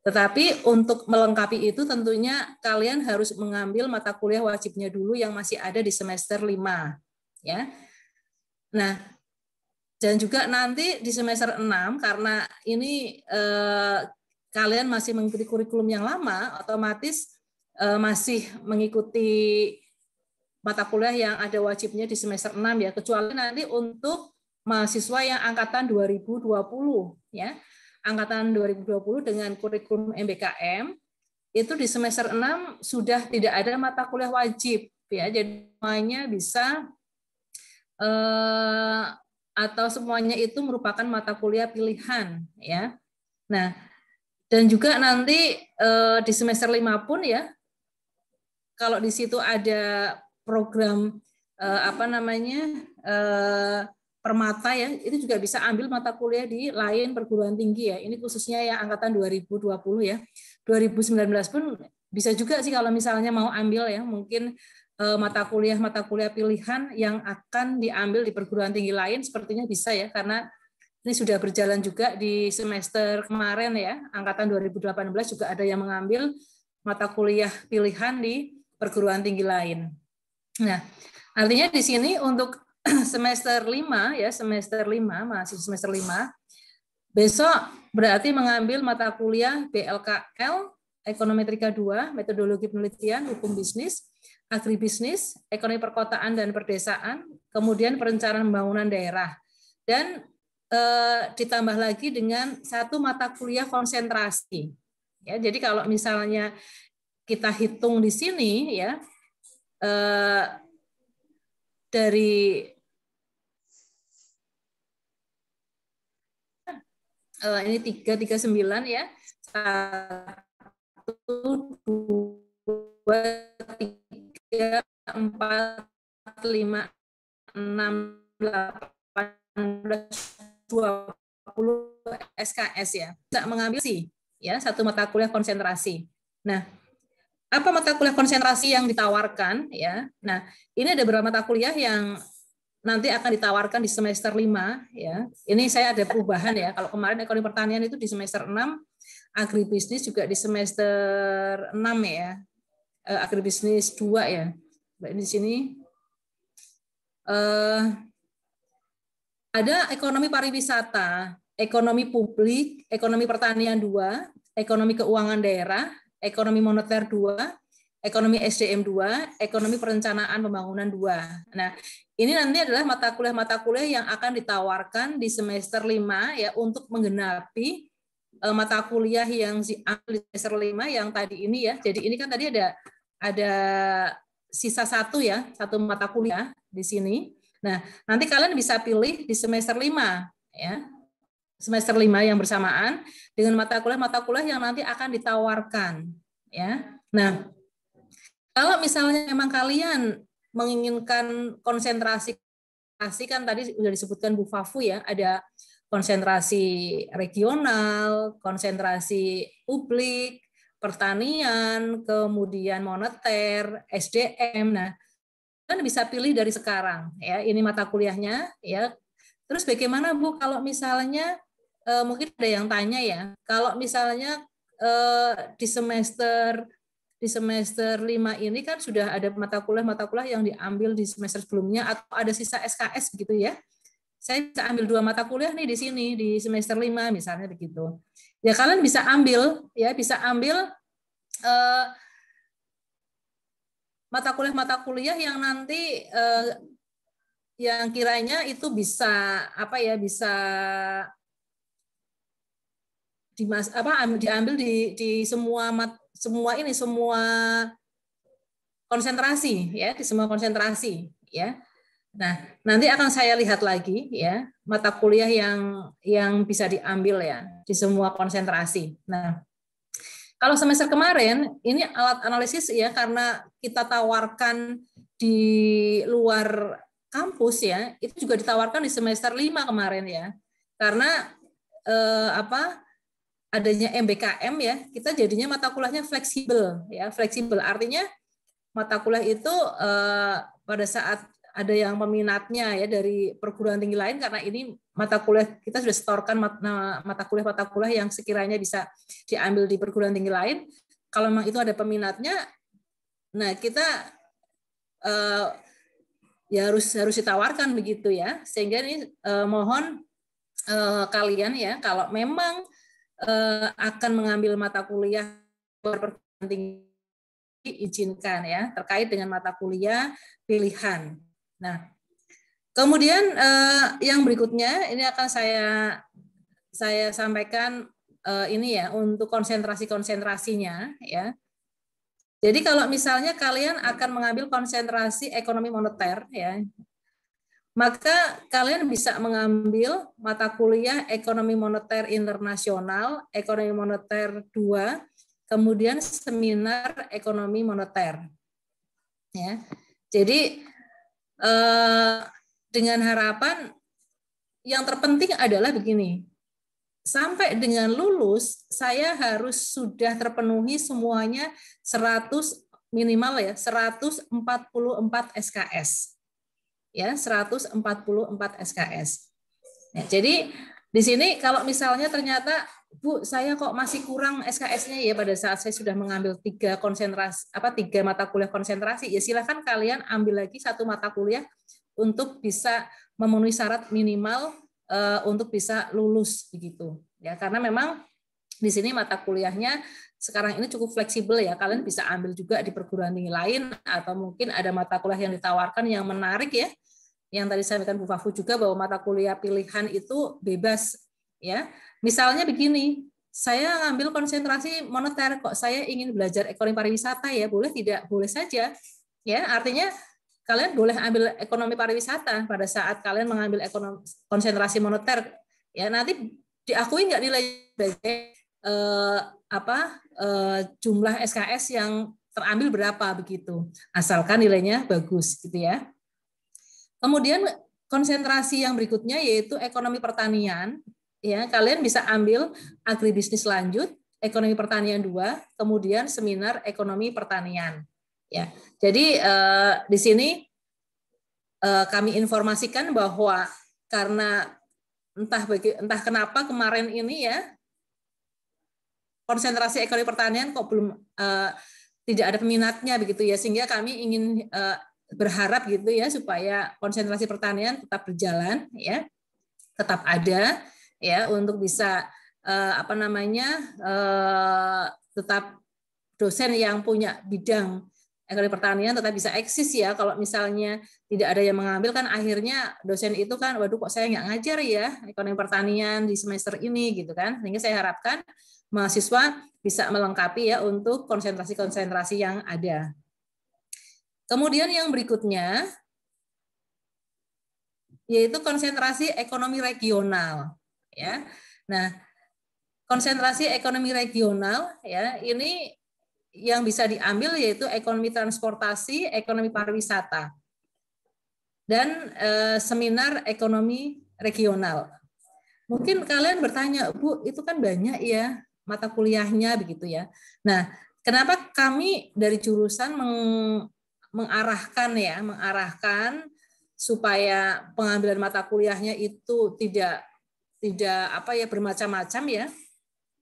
tetapi untuk melengkapi itu tentunya kalian harus mengambil mata kuliah wajibnya dulu yang masih ada di semester 5 ya. Nah, dan juga nanti di semester 6 karena ini kalian masih mengikuti kurikulum yang lama, otomatis masih mengikuti mata kuliah yang ada wajibnya di semester 6 ya, kecuali nanti untuk mahasiswa yang angkatan 2020 ya. Angkatan 2020 dengan kurikulum MBKM itu di semester 6 sudah tidak ada mata kuliah wajib ya, jadi semuanya bisa atau semuanya itu merupakan mata kuliah pilihan, ya. Nah, dan juga nanti di semester 5 pun ya, kalau di situ ada program permata ya, itu juga bisa ambil mata kuliah di lain perguruan tinggi ya. Ini khususnya ya angkatan 2020 ya. 2019 pun bisa juga sih kalau misalnya mau ambil ya, mungkin mata kuliah pilihan yang akan diambil di perguruan tinggi lain sepertinya bisa ya, karena ini sudah berjalan juga di semester kemarin ya, angkatan 2018 juga ada yang mengambil mata kuliah pilihan di perguruan tinggi lain. Nah, artinya di sini untuk semester 5 ya, masih semester 5, besok berarti mengambil mata kuliah BLKL, Ekonometrika 2, Metodologi Penelitian, Hukum Bisnis, Agribisnis, Ekonomi Perkotaan dan Perdesaan, kemudian Perencanaan Pembangunan Daerah. Dan ditambah lagi dengan satu mata kuliah konsentrasi. Ya, jadi kalau misalnya kita hitung di sini ya, dari ini 339 ya, 1, 2, 3, 4, 5, 6, 18, 20 SKS ya, bisa mengambil sih ya satu mata kuliah konsentrasi. Nah, apa mata kuliah konsentrasi yang ditawarkan ya? Nah, ini ada beberapa mata kuliah yang nanti akan ditawarkan di semester 5 ya. Ini saya ada perubahan ya. Kalau kemarin ekonomi pertanian itu di semester 6, agribisnis juga di semester 6 ya. Agribisnis 2 ya. Di sini ada ekonomi pariwisata, ekonomi publik, ekonomi pertanian 2, ekonomi keuangan daerah, ekonomi moneter 2, ekonomi SDM 2, ekonomi perencanaan pembangunan 2. Nah, ini nanti adalah mata kuliah yang akan ditawarkan di semester 5 ya, untuk menggenapi mata kuliah yang diambil di semester 5 yang tadi ini ya. Jadi ini kan tadi ada sisa satu ya, satu mata kuliah di sini. Nah, nanti kalian bisa pilih di semester 5 ya. Semester 5 yang bersamaan dengan mata kuliah yang nanti akan ditawarkan ya. Nah, kalau misalnya memang kalian menginginkan konsentrasi kan tadi sudah disebutkan Bu Fafu ya, ada konsentrasi regional, konsentrasi publik, pertanian, kemudian moneter, SDM. Nah, kan bisa pilih dari sekarang ya, ini mata kuliahnya ya. Terus bagaimana Bu kalau misalnya mungkin ada yang tanya ya, kalau misalnya di semester 5 ini kan sudah ada mata kuliah yang diambil di semester sebelumnya atau ada sisa SKS begitu ya. Saya bisa ambil 2 mata kuliah nih di sini di semester 5 misalnya begitu. Ya kalian bisa ambil mata kuliah yang nanti yang kiranya itu bisa diambil di semua konsentrasi ya, di semua konsentrasi ya. Nah, nanti akan saya lihat lagi ya mata kuliah yang bisa diambil ya di semua konsentrasi. Nah, kalau semester kemarin, ini alat analisis ya, karena kita tawarkan di luar kampus ya, itu juga ditawarkan di semester 5 kemarin ya. Karena adanya MBKM ya, kita jadinya mata kuliahnya fleksibel ya. Fleksibel artinya mata kuliah itu pada saat ada yang peminatnya ya dari perguruan tinggi lain, karena ini mata kuliah kita sudah setorkan mata kuliah yang sekiranya bisa diambil di perguruan tinggi lain. Kalau memang itu ada peminatnya, nah kita ya harus ditawarkan begitu ya. Sehingga ini mohon kalian ya, kalau memang akan mengambil mata kuliah perguruan tinggi, izinkan ya terkait dengan mata kuliah pilihan. Nah, kemudian yang berikutnya ini akan saya sampaikan ini ya untuk konsentrasinya ya. Jadi kalau misalnya kalian akan mengambil konsentrasi ekonomi moneter, ya, maka kalian bisa mengambil mata kuliah ekonomi moneter internasional, ekonomi moneter 2, kemudian seminar ekonomi moneter. Ya, jadi dengan harapan yang terpenting adalah begini. Sampai dengan lulus, saya harus sudah terpenuhi semuanya 100 minimal ya 144 SKS. Ya, 144 SKS. Ya, jadi di sini kalau misalnya ternyata Bu, saya kok masih kurang SKS-nya ya pada saat saya sudah mengambil 3 mata kuliah konsentrasi, ya silakan kalian ambil lagi 1 mata kuliah untuk bisa memenuhi syarat minimal untuk bisa lulus begitu ya, karena memang di sini mata kuliahnya sekarang ini cukup fleksibel ya, kalian bisa ambil juga di perguruan tinggi lain atau mungkin ada mata kuliah yang ditawarkan yang menarik ya, yang tadi saya sampaikan Bu Fafu juga bahwa mata kuliah pilihan itu bebas ya, misalnya begini, saya ngambil konsentrasi moneter kok saya ingin belajar ekonomi pariwisata ya, boleh tidak? Boleh saja ya, artinya kalian boleh ambil ekonomi pariwisata pada saat kalian mengambil ekonomi konsentrasi moneter ya, nanti diakui nggak nilai sebagai jumlah SKS yang terambil berapa begitu, asalkan nilainya bagus gitu ya. Kemudian konsentrasi yang berikutnya yaitu ekonomi pertanian ya, kalian bisa ambil agribisnis lanjut, ekonomi pertanian 2, kemudian seminar ekonomi pertanian. Ya, jadi di sini kami informasikan bahwa karena entah kenapa kemarin ini ya konsentrasi ekonomi pertanian kok belum tidak ada peminatnya begitu ya, sehingga kami ingin berharap gitu ya supaya konsentrasi pertanian tetap berjalan ya, tetap ada ya untuk bisa tetap dosen yang punya bidang ekonomi pertanian tetap bisa eksis ya. Kalau misalnya tidak ada yang mengambil kan akhirnya dosen itu kan, waduh kok saya nggak ngajar ya ekonomi pertanian di semester ini gitu kan. Sehingga saya harapkan mahasiswa bisa melengkapi ya untuk konsentrasi-konsentrasi yang ada. Kemudian yang berikutnya yaitu konsentrasi ekonomi regional ya. Nah, konsentrasi ekonomi regional ya ini yang bisa diambil yaitu ekonomi transportasi, ekonomi pariwisata, dan seminar ekonomi regional. Mungkin kalian bertanya, Bu, itu kan banyak ya mata kuliahnya begitu ya. Nah, kenapa kami dari jurusan mengarahkan supaya pengambilan mata kuliahnya itu tidak bermacam-macam ya.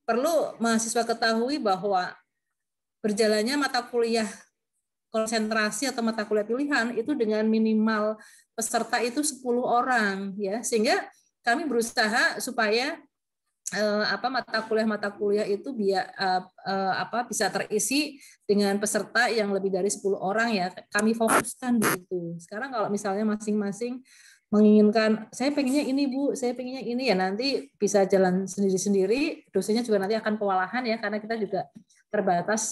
Perlu mahasiswa ketahui bahwa berjalannya mata kuliah konsentrasi atau mata kuliah pilihan itu dengan minimal peserta itu 10 orang ya, sehingga kami berusaha supaya mata kuliah itu bisa terisi dengan peserta yang lebih dari 10 orang ya. Kami fokuskan begitu. Sekarang kalau misalnya masing-masing menginginkan saya pengennya ini Bu, saya pengennya ini ya, nanti bisa jalan sendiri-sendiri, dosennya juga nanti akan kewalahan ya, karena kita juga terbatas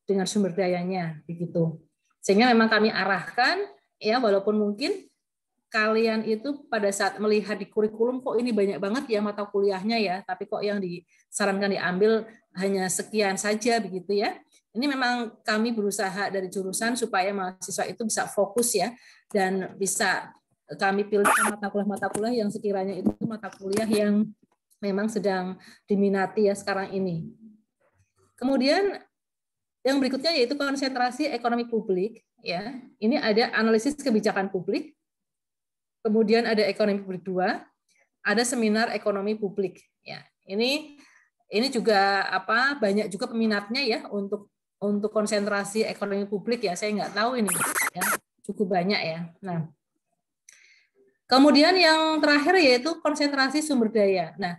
dengan sumber dayanya begitu. Sehingga memang kami arahkan ya, walaupun mungkin kalian itu pada saat melihat di kurikulum kok ini banyak banget ya mata kuliahnya ya, tapi kok yang disarankan diambil hanya sekian saja begitu ya. Ini memang kami berusaha dari jurusan supaya mahasiswa itu bisa fokus ya, dan bisa kami pilih mata kuliah yang sekiranya itu mata kuliah yang memang sedang diminati ya sekarang ini. Kemudian yang berikutnya yaitu konsentrasi ekonomi publik ya. Ini ada analisis kebijakan publik. Kemudian ada ekonomi publik 2, ada seminar ekonomi publik ya. Ini juga banyak juga peminatnya ya untuk konsentrasi ekonomi publik ya. Saya nggak tahu ini ya, cukup banyak ya. Nah, kemudian yang terakhir yaitu konsentrasi sumber daya. Nah,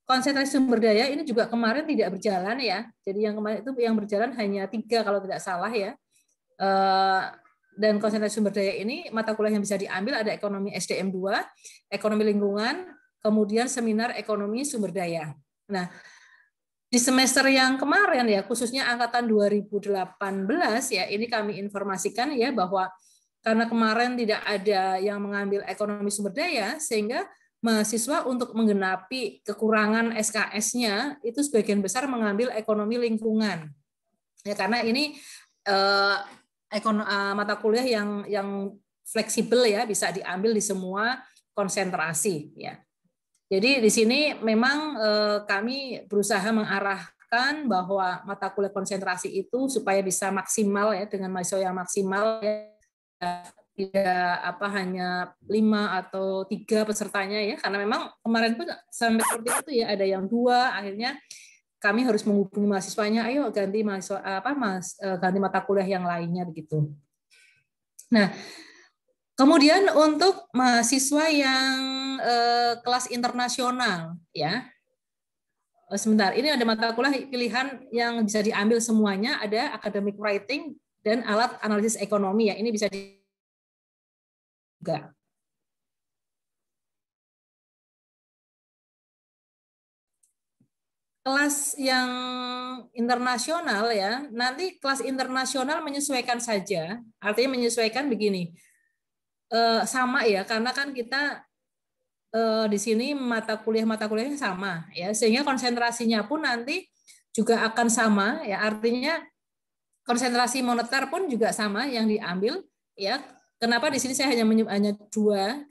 konsentrasi sumber daya ini juga kemarin tidak berjalan ya. Jadi yang kemarin itu yang berjalan hanya 3 kalau tidak salah ya. Dan konsentrasi sumber daya ini mata kuliah yang bisa diambil ada ekonomi SDM 2, ekonomi lingkungan, kemudian seminar ekonomi sumber daya. Nah, di semester yang kemarin ya, khususnya angkatan 2018 ya, ini kami informasikan ya bahwa karena kemarin tidak ada yang mengambil ekonomi sumber daya, sehingga mahasiswa untuk menggenapi kekurangan SKS-nya itu sebagian besar mengambil ekonomi lingkungan. Ya, karena ini mata kuliah yang fleksibel ya, bisa diambil di semua konsentrasi ya. Jadi di sini memang kami berusaha mengarahkan bahwa mata kuliah konsentrasi itu supaya bisa maksimal ya, dengan mahasiswa yang maksimal ya, tidak hanya 5 atau 3 pesertanya ya, karena memang kemarin pun sampai seperti itu ya, ada yang 2, akhirnya kami harus menghubungi mahasiswanya, ayo ganti mahasiswa ganti mata kuliah yang lainnya begitu. Nah, kemudian untuk mahasiswa yang kelas internasional ya. Sebentar, ini ada mata kuliah pilihan yang bisa diambil semuanya, ada academic writing dan alat analisis ekonomi ya. Ini bisa juga. Kelas yang internasional ya, nanti kelas internasional menyesuaikan saja, artinya menyesuaikan begini, sama ya, karena kan kita di sini mata kuliahnya sama ya, sehingga konsentrasinya pun nanti juga akan sama ya, artinya konsentrasi moneter pun juga sama yang diambil ya. Kenapa di sini saya hanya dua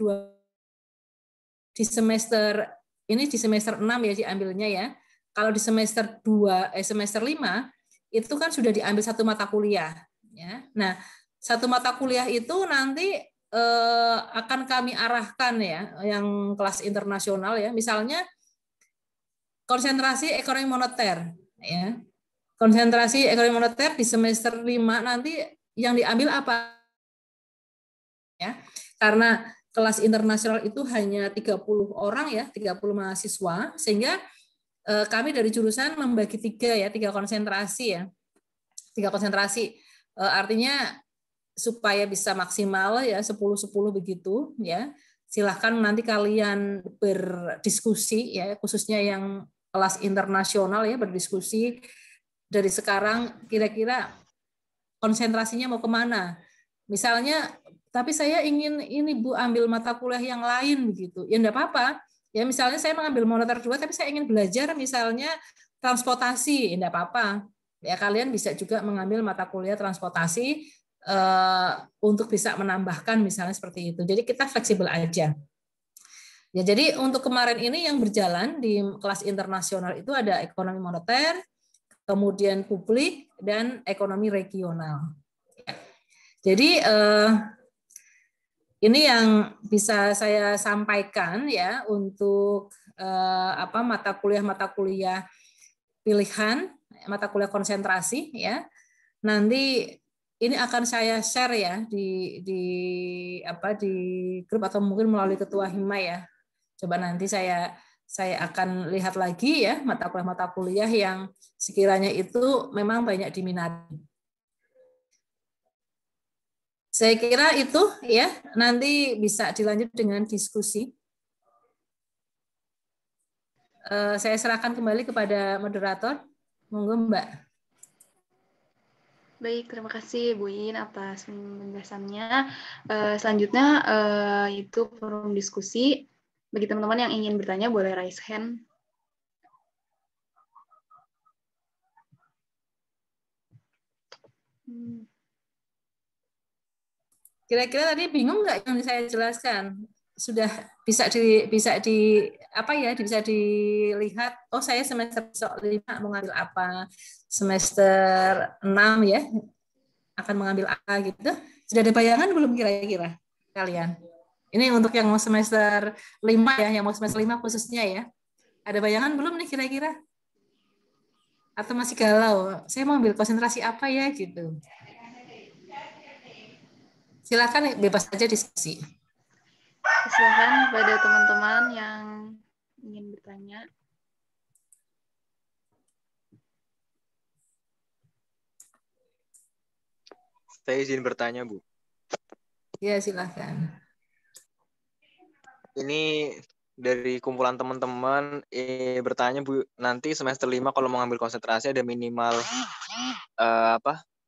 di semester ini, di semester 6 ya diambilnya ya. Kalau di semester 5 itu kan sudah diambil satu mata kuliah ya. Nah, satu mata kuliah itu nanti akan kami arahkan ya, yang kelas internasional ya. Misalnya konsentrasi ekonomi moneter ya. Konsentrasi ekonomi moneter di semester 5 nanti yang diambil apa? Ya. Karena kelas internasional itu hanya 30 orang ya, 30 mahasiswa, sehingga kami dari jurusan membagi 3 konsentrasi ya. 3 konsentrasi. Artinya supaya bisa maksimal ya 10-10 begitu ya. Silahkan nanti kalian berdiskusi ya, khususnya yang kelas internasional ya, berdiskusi dari sekarang kira-kira konsentrasinya mau kemana. Misalnya, tapi saya ingin ini Bu ambil mata kuliah yang lain begitu. Ya enggak apa-apa. Ya misalnya saya mengambil moneter 2 tapi saya ingin belajar misalnya transportasi, enggak apa-apa. Ya kalian bisa juga mengambil mata kuliah transportasi untuk bisa menambahkan misalnya seperti itu. Jadi kita fleksibel aja. Ya, jadi untuk kemarin ini yang berjalan di kelas internasional itu ada ekonomi moneter, kemudian publik, dan ekonomi regional. Jadi ini yang bisa saya sampaikan ya untuk mata kuliah pilihan, mata kuliah konsentrasi ya. Nanti ini akan saya share ya di grup atau mungkin melalui ketua hima ya. Coba nanti saya akan lihat lagi ya mata kuliah yang sekiranya itu memang banyak diminati. Saya kira itu ya, nanti bisa dilanjut dengan diskusi. Saya serahkan kembali kepada moderator. Monggo Mbak. Baik, terima kasih Bu In atas penjelasannya. Selanjutnya itu forum diskusi. Bagi teman-teman yang ingin bertanya boleh raise hand. Kira-kira tadi bingung nggak yang saya jelaskan? Sudah bisa dilihat. Oh, saya semester 5 mau ngambil apa? Semester 6 ya akan mengambil apa gitu. Sudah ada bayangan belum kira-kira kalian? Ini untuk yang mau semester 5 ya, yang mau semester 5 khususnya ya. Ada bayangan belum nih kira-kira? Atau masih galau? Saya mau ambil konsentrasi apa ya gitu. Silakan bebas saja diskusi. Silakan pada teman-teman yang ingin bertanya. Saya izin bertanya, Bu. Ya, silakan. Ini dari kumpulan teman-teman bertanya Bu, nanti semester 5 kalau mau ngambil konsentrasi ada minimal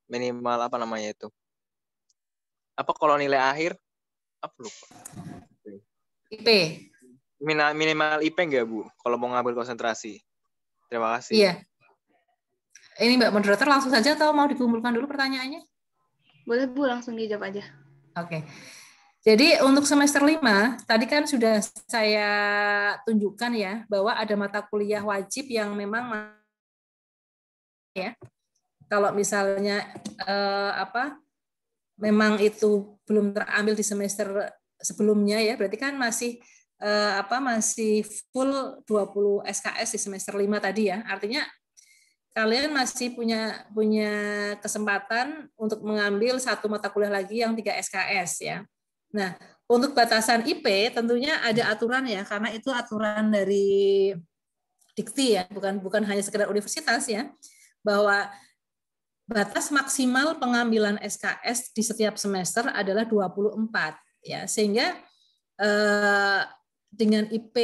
minimal apa namanya itu? Apa kalau nilai akhir? Apa lupa? IP. Minimal IP enggak Bu kalau mau ngambil konsentrasi? Terima kasih. Iya. Ini Mbak Moderator langsung saja atau mau dikumpulkan dulu pertanyaannya? Boleh Bu, langsung dijawab aja. Oke. Jadi untuk semester 5, tadi kan sudah saya tunjukkan ya, bahwa ada mata kuliah wajib yang memang ya. Kalau misalnya memang itu belum terambil di semester sebelumnya ya, berarti kan masih masih full 20 SKS di semester 5 tadi ya. Artinya kalian masih punya kesempatan untuk mengambil satu mata kuliah lagi yang 3 SKS ya. Nah, untuk batasan IP tentunya ada aturan ya, karena itu aturan dari Dikti ya, bukan hanya sekedar universitas ya, bahwa batas maksimal pengambilan SKS di setiap semester adalah 24 ya, sehingga dengan IP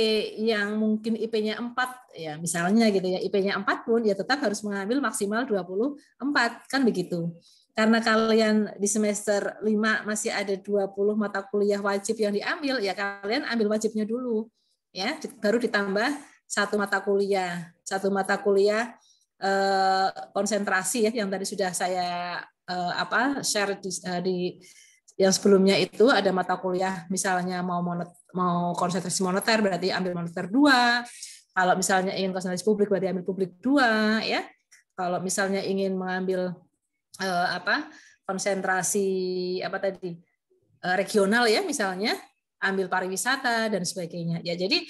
yang mungkin IP-nya 4 ya misalnya gitu ya, IP-nya 4 pun ya tetap harus mengambil maksimal 24 kan begitu. Karena kalian di semester 5 masih ada 20 mata kuliah wajib yang diambil, ya kalian ambil wajibnya dulu ya, baru ditambah satu mata kuliah konsentrasi ya, yang tadi sudah saya share di yang sebelumnya. Itu ada mata kuliah misalnya mau konsentrasi moneter berarti ambil moneter 2. Kalau misalnya ingin konsentrasi publik berarti ambil publik 2 ya. Kalau misalnya ingin mengambil konsentrasi regional ya misalnya ambil pariwisata dan sebagainya. Ya jadi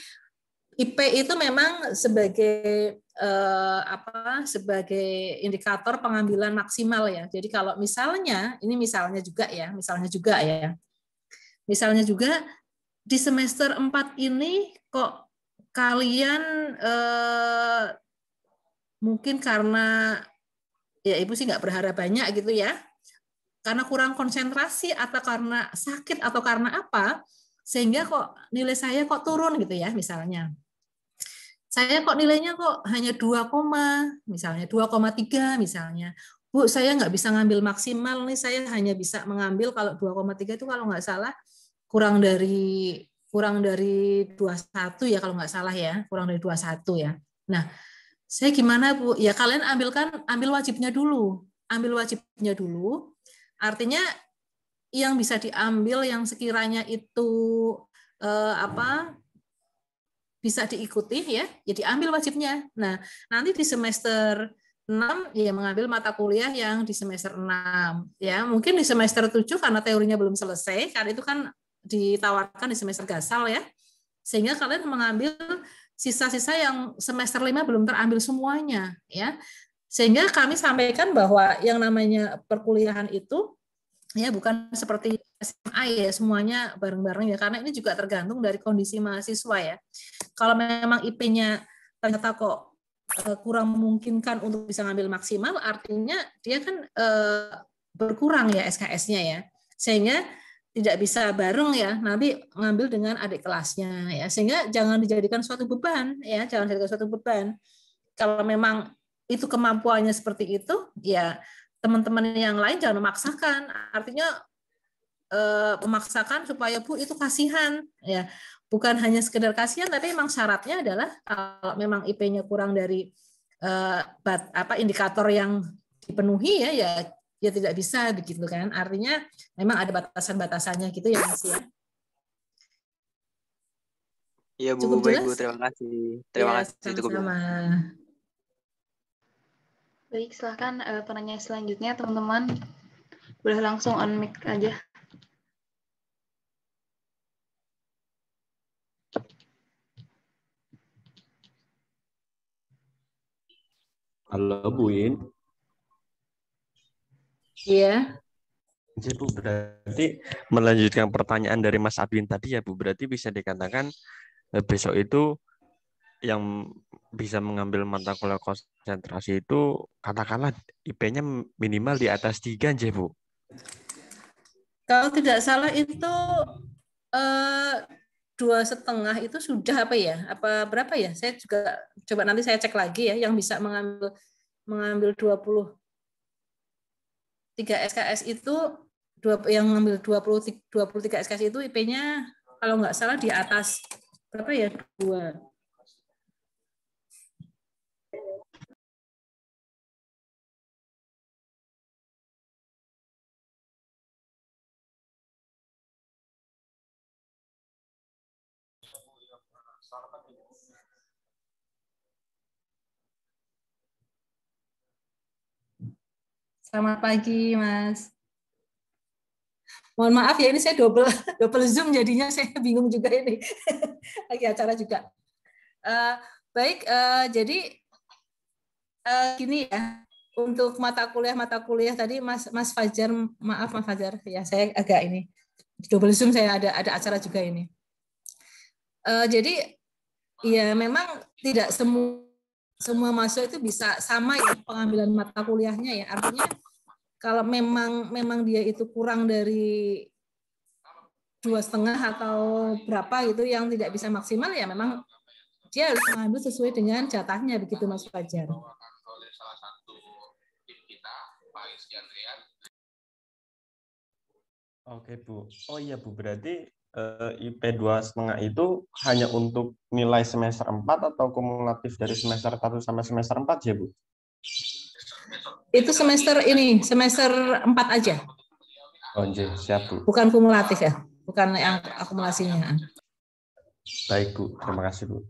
IP itu memang sebagai sebagai indikator pengambilan maksimal ya. Jadi kalau misalnya juga di semester 4 ini kok kalian mungkin karena ya Ibu sih nggak berharap banyak gitu ya, karena kurang konsentrasi atau karena sakit atau karena apa, sehingga kok nilai saya kok turun gitu ya, misalnya. Saya kok nilainya kok hanya 2, misalnya 2,3 misalnya. Bu, saya nggak bisa ngambil maksimal nih, saya hanya bisa mengambil kalau 2,3 itu kalau nggak salah kurang dari 21 ya kalau nggak salah ya, kurang dari 21 ya. Nah, saya gimana Bu? Ya kalian ambil wajibnya dulu. Artinya yang bisa diambil yang sekiranya itu bisa diikuti ya diambil wajibnya. Nah, nanti di semester 6 ya mengambil mata kuliah yang di semester 6 ya. Mungkin di semester 7 karena teorinya belum selesai, karena itu kan ditawarkan di semester gasal ya. Sehingga kalian mengambil sisa-sisa yang semester 5 belum terambil semuanya ya. Sehingga kami sampaikan bahwa yang namanya perkuliahan itu ya bukan seperti SMA ya semuanya bareng-bareng ya, karena ini juga tergantung dari kondisi mahasiswa ya. Kalau memang IP-nya ternyata kok kurang memungkinkan untuk bisa ngambil maksimal, artinya dia kan berkurang ya SKS-nya ya, sehingga tidak bisa bareng ya, nanti ngambil dengan adik kelasnya ya, sehingga jangan dijadikan suatu beban ya, Kalau memang itu kemampuannya seperti itu ya, teman-teman yang lain jangan memaksakan, artinya memaksakan supaya Bu itu kasihan ya, bukan hanya sekedar kasihan, tapi memang syaratnya adalah kalau memang IP-nya kurang dari indikator yang dipenuhi ya tidak bisa begitu kan, artinya memang ada batasan-batasannya gitu ya Mas ya. Iya Bu, cukup baik jelas? Bu, terima kasih. Sama-sama. Baik, silahkan penanya selanjutnya teman-teman. Boleh langsung on mic aja. Halo Bu In. Iya. Jadi Bu, berarti melanjutkan pertanyaan dari Mas Adwin tadi ya Bu, berarti bisa dikatakan besok itu yang bisa mengambil mata kuliah konsentrasi itu katakanlah IP-nya minimal di atas 3 aja Bu. Kalau tidak salah itu 2,5 itu sudah apa ya? Apa berapa ya? Saya juga coba nanti saya cek lagi ya yang bisa mengambil 23 SKS itu yang mengambil 23 SKS itu IP-nya kalau nggak salah di atas berapa ya? 2. Selamat pagi, Mas. Mohon maaf ya, ini saya double Zoom jadinya saya bingung juga ini. Lagi acara juga. Baik, jadi gini ya, untuk mata kuliah tadi Mas Fajar, maaf Mas Fajar, ya saya agak ini double Zoom, saya ada acara juga ini. Jadi ya memang tidak semua mahasiswa itu bisa sama ya pengambilan mata kuliahnya ya. Artinya kalau memang dia itu kurang dari 2,5 atau berapa gitu yang tidak bisa maksimal ya memang dia harus mengambil sesuai dengan jatahnya begitu Mas Fajar. Oke Bu. Oh iya Bu, berarti IP 2,5 itu hanya untuk nilai semester 4 atau kumulatif dari semester 1 sampai semester 4 ya Bu? Itu semester 4 aja. Oh iya, siap Bu. Bukan kumulatif ya, bukan yang akumulasinya. Baik Bu, terima kasih Bu.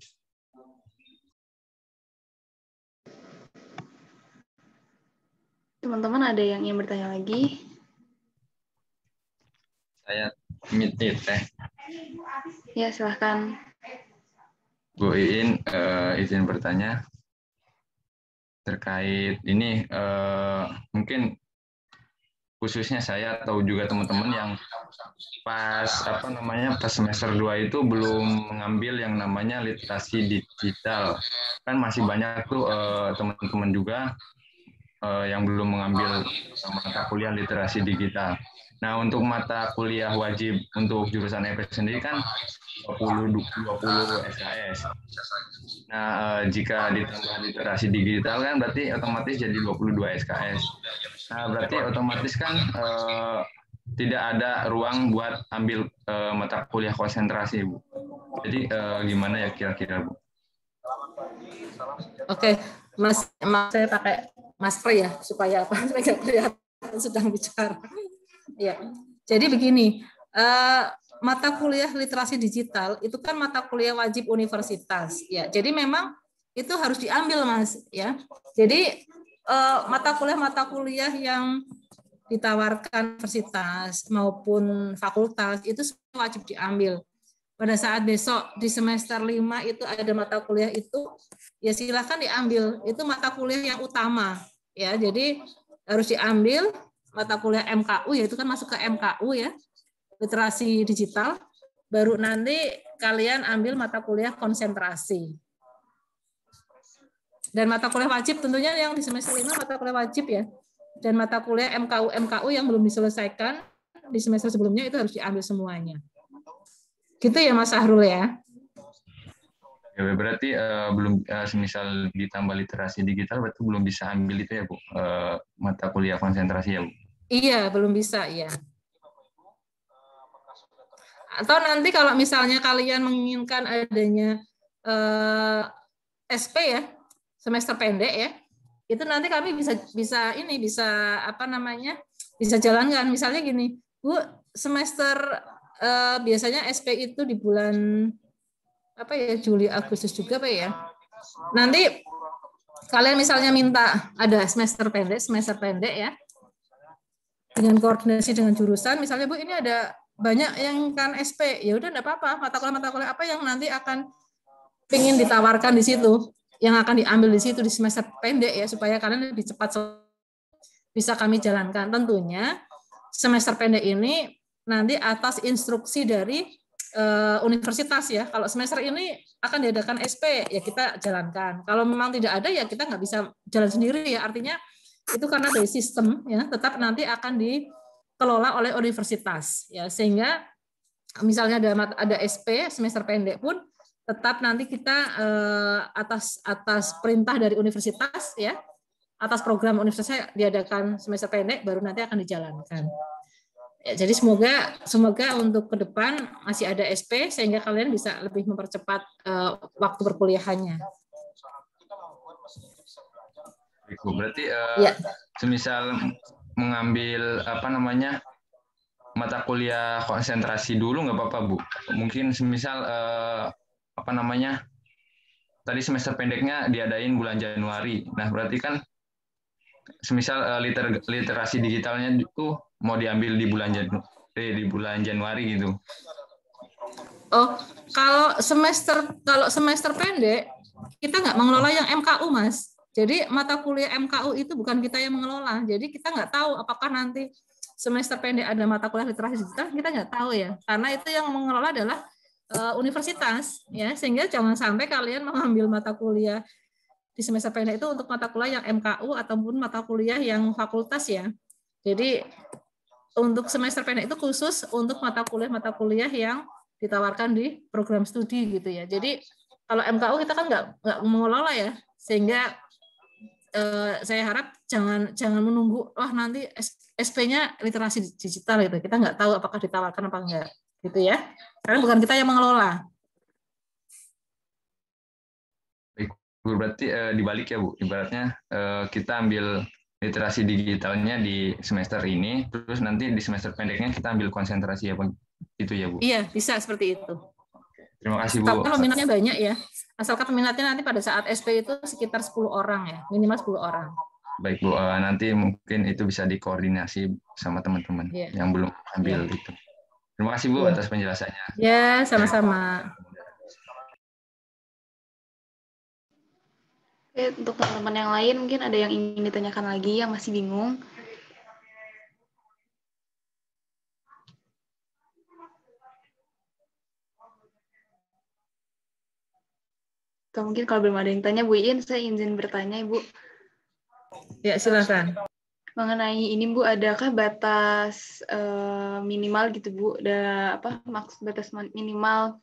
Teman-teman ada yang ingin bertanya lagi? Saya Mitit teh. Ya, silahkan. Bu Iin, izin bertanya terkait ini, mungkin khususnya saya atau juga teman-teman yang pas pas semester 2 itu belum mengambil yang namanya literasi digital. Kan masih banyak tuh teman-teman juga yang belum mengambil mata kuliah literasi digital. Nah, untuk mata kuliah wajib untuk jurusan EP sendiri kan 20 SKS. Nah, jika ditambah literasi digital kan berarti otomatis jadi 22 SKS. Nah, berarti otomatis kan tidak ada ruang buat ambil mata kuliah konsentrasi, Bu. Jadi gimana ya kira-kira, Bu? Oke, Mas saya pakai masker ya supaya apa? Supaya kelihatan sedang bicara. Ya, jadi begini, mata kuliah literasi digital itu kan mata kuliah wajib universitas, ya. Jadi memang itu harus diambil, Mas, ya. Jadi mata kuliah yang ditawarkan universitas maupun fakultas itu semua wajib diambil. Pada saat besok di semester 5 itu ada mata kuliah itu, ya silakan diambil. Itu mata kuliah yang utama, ya. Jadi harus diambil. Mata kuliah MKU ya itu kan masuk ke MKU ya, literasi digital, baru nanti kalian ambil mata kuliah konsentrasi. Dan mata kuliah wajib tentunya yang di semester 5 mata kuliah wajib ya. Dan mata kuliah MKU yang belum diselesaikan di semester sebelumnya itu harus diambil semuanya. Gitu ya Mas Sahrul ya. Ya, berarti belum semisal ditambah literasi digital berarti belum bisa ambil itu ya Bu, mata kuliah konsentrasi ya Bu? Iya, belum bisa ya. Atau nanti kalau misalnya kalian menginginkan adanya SP ya, semester pendek ya, itu nanti kami bisa bisa jalankan. Misalnya gini, Bu, semester biasanya SP itu di bulan Juli Agustus juga Pak ya. Nanti kalian misalnya minta ada semester pendek ya. Dengan koordinasi dengan jurusan, misalnya Bu ini ada banyak yang kan SP, ya udah enggak apa-apa, mata kuliah apa yang nanti akan ingin ditawarkan di situ, yang akan diambil di situ di semester pendek ya, supaya kalian lebih cepat bisa kami jalankan. Tentunya semester pendek ini nanti atas instruksi dari universitas ya. Kalau semester ini akan diadakan SP, ya kita jalankan. Kalau memang tidak ada ya kita nggak bisa jalan sendiri ya. Artinya itu karena dari sistem ya tetap nanti akan dikelola oleh universitas ya, sehingga misalnya ada SP semester pendek pun tetap nanti kita atas perintah dari universitas ya, atas program universitas diadakan semester pendek baru nanti akan dijalankan. Ya, jadi semoga untuk ke depan masih ada SP sehingga kalian bisa lebih mempercepat waktu perkuliahannya. Berarti ya. semisal mengambil mata kuliah konsentrasi dulu nggak apa-apa Bu. Mungkin semisal tadi semester pendeknya diadain bulan Januari. Nah berarti kan semisal literasi digitalnya itu mau diambil di bulan Januari gitu. Oh, kalau semester pendek kita nggak mengelola yang MKU Mas. Jadi mata kuliah MKU itu bukan kita yang mengelola. Jadi kita nggak tahu apakah nanti semester pendek ada mata kuliah literasi digital, kita nggak tahu ya. Karena itu yang mengelola adalah universitas ya, sehingga jangan sampai kalian mengambil mata kuliah di semester pendek itu untuk mata kuliah yang MKU ataupun mata kuliah yang fakultas ya. Jadi untuk semester pendek itu khusus untuk mata kuliah yang ditawarkan di program studi gitu ya. Jadi kalau MKU kita kan nggak mengelola ya, sehingga saya harap jangan menunggu nanti SP-nya literasi digital gitu. Kita nggak tahu apakah ditawarkan apa enggak gitu ya. Karena bukan kita yang mengelola. Berarti dibalik ya Bu, ibaratnya kita ambil literasi digitalnya di semester ini, terus nanti di semester pendeknya kita ambil konsentrasi ya Bu, itu ya Bu? Iya, bisa seperti itu. Terima kasih Bu. Asalkan peminatnya banyak ya, asalkan peminatnya nanti pada saat SP itu sekitar 10 orang ya, minimal 10 orang. Baik Bu, nanti mungkin itu bisa dikoordinasi sama teman-teman yang belum ambil itu. Terima kasih Bu atas penjelasannya. Ya, sama-sama. Oke, untuk teman-teman yang lain mungkin ada yang ingin ditanyakan lagi yang masih bingung. Atau mungkin kalau belum ada yang tanya Bu Iin, saya izin bertanya Ibu. Ya, silakan. Mengenai ini Bu, adakah batas minimal gitu Bu? Maksud batas minimal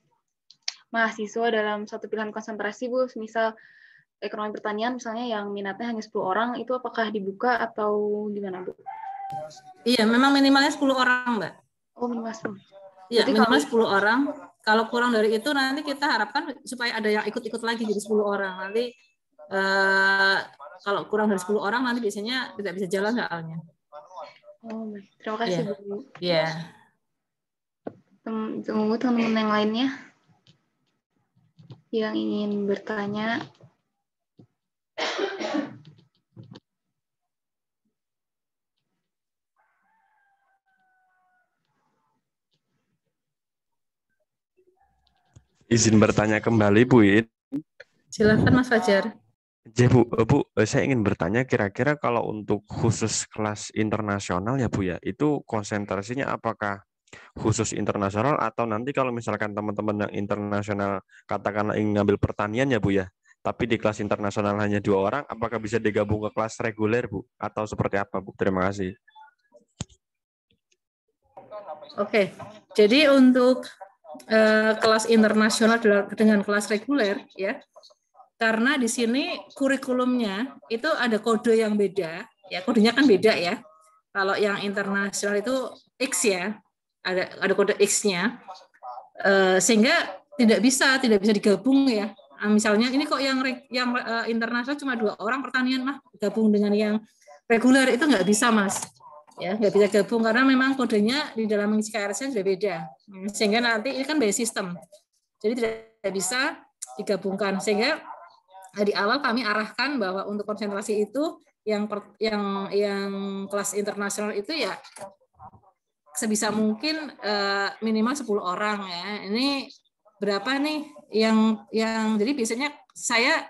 mahasiswa dalam satu pilihan konsentrasi Bu? Misal ekonomi pertanian misalnya yang minatnya hanya 10 orang, itu apakah dibuka atau gimana Bu? Iya, memang minimalnya 10 orang Mbak. Oh, minimal 10. Iya, minimal 10 orang. Kalau kurang dari itu nanti kita harapkan supaya ada yang ikut-ikut lagi jadi 10 orang. Nanti kalau kurang dari 10 orang nanti biasanya tidak bisa jalan soalnya. Oh, terima kasih Bu. Iya. Tunggu teman-teman yang lainnya yang ingin bertanya. Izin bertanya kembali Bu Iin. Silakan Mas Fajar. Ya Bu, saya ingin bertanya kira-kira kalau untuk khusus kelas internasional ya Bu ya, itu konsentrasinya apakah khusus internasional atau nanti kalau misalkan teman-teman yang internasional katakanlah ingin ngambil pertanian ya Bu ya, tapi di kelas internasional hanya 2 orang, apakah bisa digabung ke kelas reguler Bu? Atau seperti apa Bu? Terima kasih. Oke, jadi untuk kelas internasional dengan kelas reguler ya, karena di sini kurikulumnya itu ada kode yang beda, ya kodenya kan beda ya. Kalau yang internasional itu X ya, ada kode X-nya, sehingga tidak bisa digabung ya. Misalnya ini kok yang internasional cuma 2 orang pertanian mah gabung dengan yang reguler, itu nggak bisa Mas. Ya, nggak bisa gabung karena memang kodenya di dalam mengisi KRS sudah beda, sehingga nanti ini kan by system, jadi tidak bisa digabungkan. Sehingga di awal kami arahkan bahwa untuk konsentrasi itu yang kelas internasional itu ya sebisa mungkin minimal 10 orang ya. Ini berapa nih yang jadi biasanya saya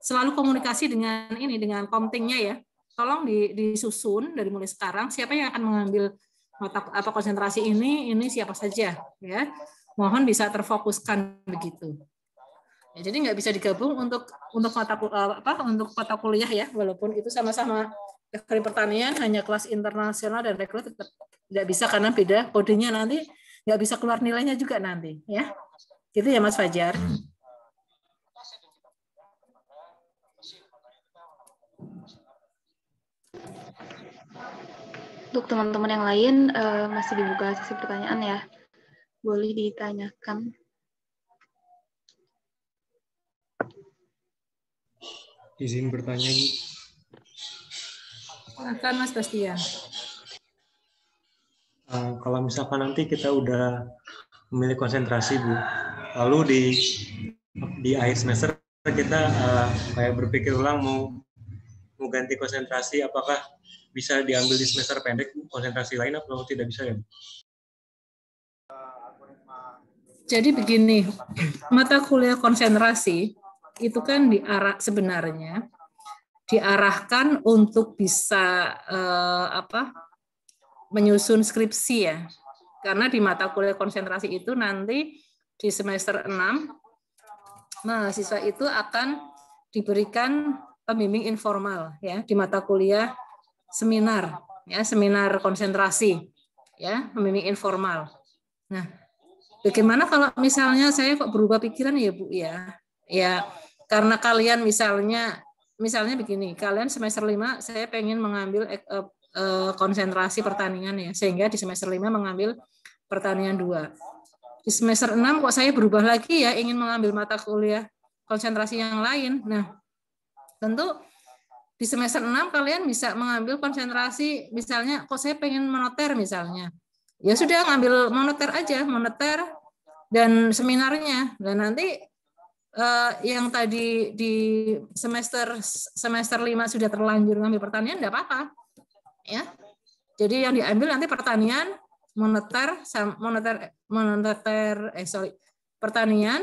selalu komunikasi dengan komtingnya ya. Tolong disusun dari mulai sekarang siapa yang akan mengambil mata konsentrasi ini siapa saja ya. Mohon bisa terfokuskan begitu. Ya, jadi nggak bisa digabung untuk mata kuliah ya, walaupun itu sama-sama dari pertanian, hanya kelas internasional dan reguler tetap tidak bisa karena beda kodenya nanti nggak bisa keluar nilainya juga nanti, ya. Gitu ya Mas Fajar. Untuk teman-teman yang lain, masih dibuka sesi pertanyaan ya. Boleh ditanyakan. Izin bertanya, Bu. Silakan Mas Bastian. Kalau misalkan nanti kita udah memilih konsentrasi, Bu, lalu di akhir semester kita kayak berpikir ulang mau ganti konsentrasi, apakah bisa diambil di semester pendek, Bu, konsentrasi lain atau tidak bisa ya, Bu? Jadi begini, mata kuliah konsentrasi itu kan sebenarnya diarahkan untuk bisa menyusun skripsi ya. Karena di mata kuliah konsentrasi itu nanti di semester 6 mahasiswa itu akan diberikan pembimbing informal ya di mata kuliah seminar ya, seminar konsentrasi ya, pembimbing informal. Nah, bagaimana kalau misalnya saya kok berubah pikiran ya Bu ya? Ya, karena kalian misalnya begini, kalian semester 5 saya pengen mengambil konsentrasi pertanian ya, sehingga di semester 5 mengambil pertanian 2. Di semester 6 kok saya berubah lagi ya, ingin mengambil mata kuliah konsentrasi yang lain. Nah, tentu di semester 6 kalian bisa mengambil konsentrasi, misalnya kok saya pengen moneter misalnya. Ya sudah, ngambil moneter aja, moneter dan seminarnya. Dan nanti yang tadi di semester 5 sudah terlanjur ngambil pertanian, enggak apa-apa. Ya. Jadi yang diambil nanti pertanian, pertanian,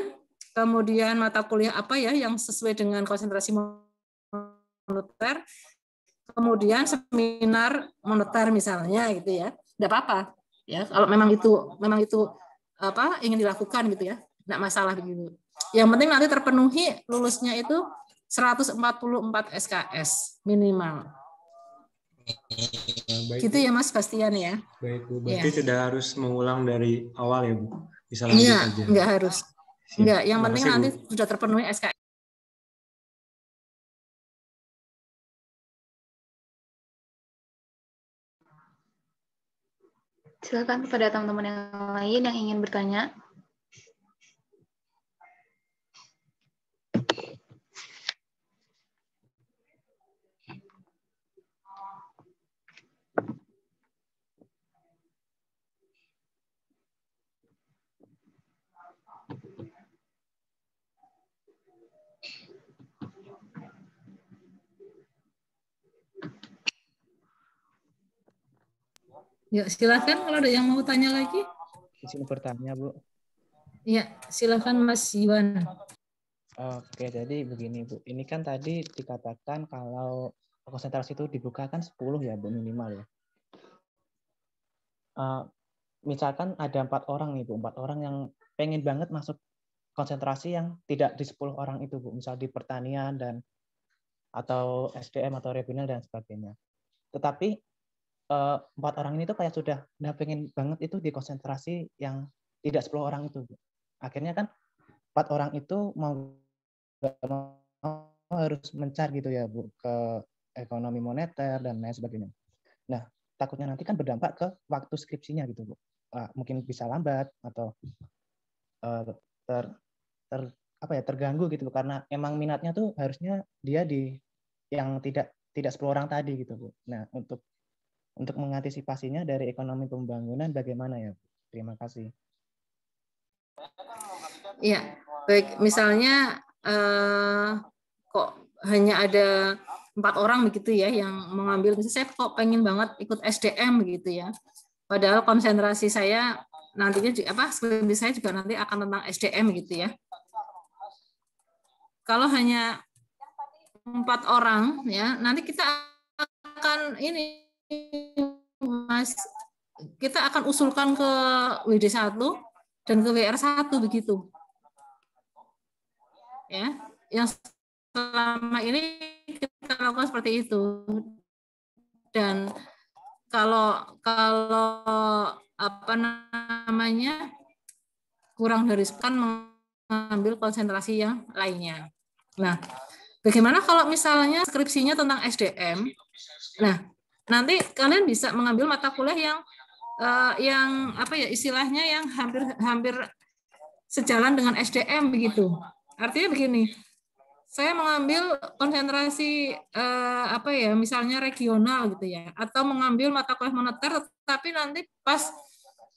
kemudian mata kuliah apa ya yang sesuai dengan konsentrasi moneter, kemudian seminar moneter misalnya gitu ya. Enggak apa-apa. Ya, kalau memang itu apa ingin dilakukan gitu ya, enggak masalah begitu. Yang penting nanti terpenuhi lulusnya itu 144 SKS minimal. Baik, gitu ya Mas Bastian ya. Baik Bu, berarti tidak harus mengulang dari awal ya Bu? Bisa lanjut aja? Enggak harus. Siap. Enggak, yang penting Bu. nanti sudah terpenuhi SKS. Silakan kepada teman-teman yang lain yang ingin bertanya. Ya, silakan kalau ada yang mau tanya lagi. Izin bertanya, Bu. Ya, silakan Mas Iwan. Oke, jadi begini, Bu. Ini kan tadi dikatakan kalau konsentrasi itu dibuka kan 10 ya, Bu, minimal ya. Misalkan ada 4 orang nih, Bu. 4 orang yang pengen banget masuk konsentrasi yang tidak di 10 orang itu, Bu. Misal di pertanian atau SDM atau regional dan sebagainya. Tetapi 4 orang ini tuh kayak sudah pengen banget itu di konsentrasi yang tidak 10 orang itu. Akhirnya kan 4 orang itu mau harus mencar gitu ya Bu ke ekonomi moneter dan lain sebagainya. Nah, takutnya nanti kan berdampak ke waktu skripsinya gitu Bu. Mungkin bisa lambat atau terganggu gitu Bu, karena emang minatnya tuh harusnya dia di yang tidak 10 orang tadi gitu Bu. Nah, untuk mengantisipasinya dari ekonomi pembangunan bagaimana ya? Terima kasih. Ya, baik. Misalnya kok hanya ada 4 orang begitu ya yang mengambil. Misalnya saya kok pengen banget ikut SDM gitu ya. Padahal konsentrasi saya nantinya skripsi saya juga nanti akan tentang SDM gitu ya. Kalau hanya 4 orang ya, nanti kita akan ini Mas, kita akan usulkan ke WD1 dan ke WR1 begitu. Ya, yang selama ini kita lakukan seperti itu. Dan kalau kurang dari sepekan mengambil konsentrasi yang lainnya. Nah, bagaimana kalau misalnya skripsinya tentang SDM? Nah, nanti kalian bisa mengambil mata kuliah yang apa ya istilahnya yang hampir sejalan dengan SDM begitu. Artinya begini, saya mengambil konsentrasi apa ya misalnya regional gitu ya, atau mengambil mata kuliah moneter, tapi nanti pas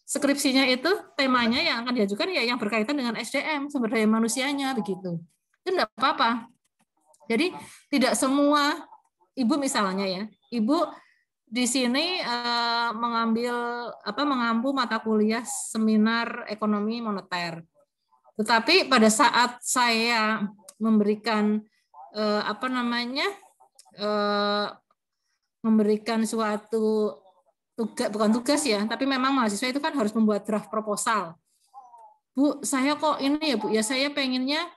skripsinya itu temanya yang akan diajukan ya yang berkaitan dengan SDM, sumber daya manusianya begitu. Itu enggak apa-apa. Jadi tidak semua ibu misalnya ya, ibu di sini mengampu mata kuliah seminar ekonomi moneter. Tetapi pada saat saya memberikan memberikan suatu tugas, bukan tugas ya, tapi memang mahasiswa itu kan harus membuat draft proposal. Bu, saya kok ini ya Bu, ya saya pengennya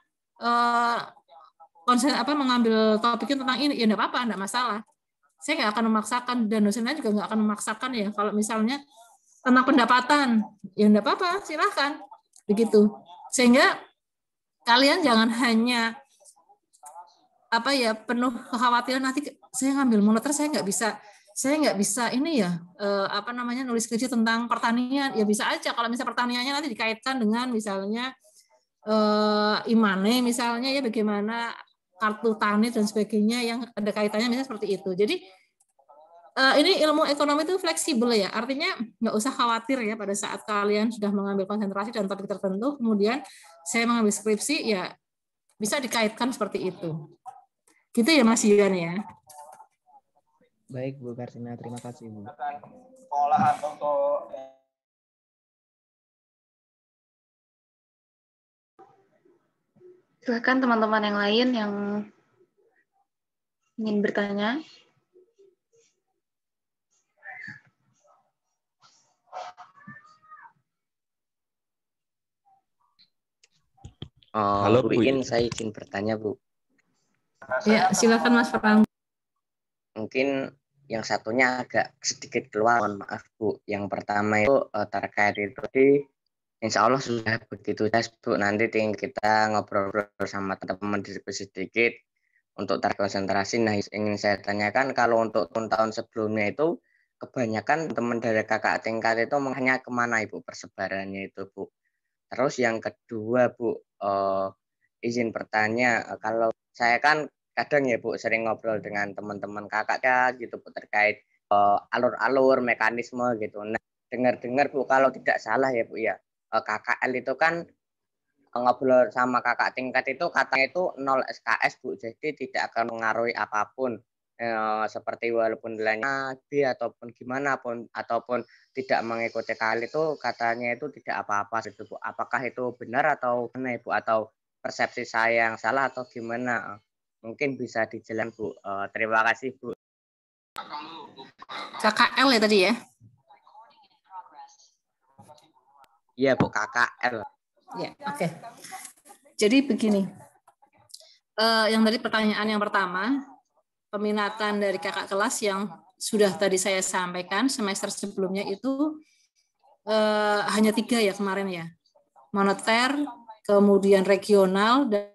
mengambil topiknya tentang ini, ya enggak apa-apa, enggak masalah. Saya nggak akan memaksakan, dan dosennya juga nggak akan memaksakan ya. Kalau misalnya tentang pendapatan, ya enggak apa-apa, silahkan. Begitu. Sehingga kalian jangan hanya penuh kekhawatiran nanti saya ngambil moneter saya nggak bisa ini ya nulis skripsi tentang pertanian. Ya bisa aja kalau misalnya pertaniannya nanti dikaitkan dengan misalnya Imane misalnya ya bagaimana kartu tani dan sebagainya yang ada kaitannya misalnya seperti itu. Jadi ini ilmu ekonomi itu fleksibel ya, artinya nggak usah khawatir ya pada saat kalian sudah mengambil konsentrasi dan topik tertentu, kemudian saya mengambil skripsi ya bisa dikaitkan seperti itu. Gitu ya Mas Yuan ya. Baik Bu Karsina, terima kasih Bu. Silakan teman-teman yang lain yang ingin bertanya. Halo Bu In, saya izin bertanya Bu. Ya, silakan Mas Farang. Mungkin yang satunya agak sedikit keluar, mohon maaf Bu. Yang pertama itu terkait itu insya Allah sudah begitu ya Bu. Nanti tinggal kita ngobrol sama teman-teman diskusi sedikit untuk terkonsentrasi. Nah, ingin saya tanyakan kalau untuk tahun sebelumnya itu kebanyakan teman dari kakak tingkat itu hanya kemana Ibu persebarannya itu Bu. Terus yang kedua Bu, izin bertanya, kalau saya kan kadang ya Bu sering ngobrol dengan teman-teman kakaknya gitu Bu terkait alur-alur mekanisme gitu. Nah, dengar-dengar Bu kalau tidak salah ya Bu ya, KKL itu kan ngobrol sama kakak tingkat itu katanya itu 0 SKS Bu, jadi tidak akan mengaruhi apapun seperti walaupun nilainya B ataupun gimana pun ataupun tidak mengikuti KKL itu katanya itu tidak apa-apa gitu Bu. Apakah itu benar atau mana Ibu, atau persepsi saya yang salah atau gimana? Mungkin bisa dijelaskan Bu. Terima kasih Bu. KKL ya tadi ya? Iya Bu, KKL. Ya, oke. Jadi begini, yang tadi pertanyaan yang pertama, peminatan dari kakak kelas yang sudah tadi saya sampaikan semester sebelumnya itu hanya 3 ya kemarin ya, moneter, kemudian regional, dan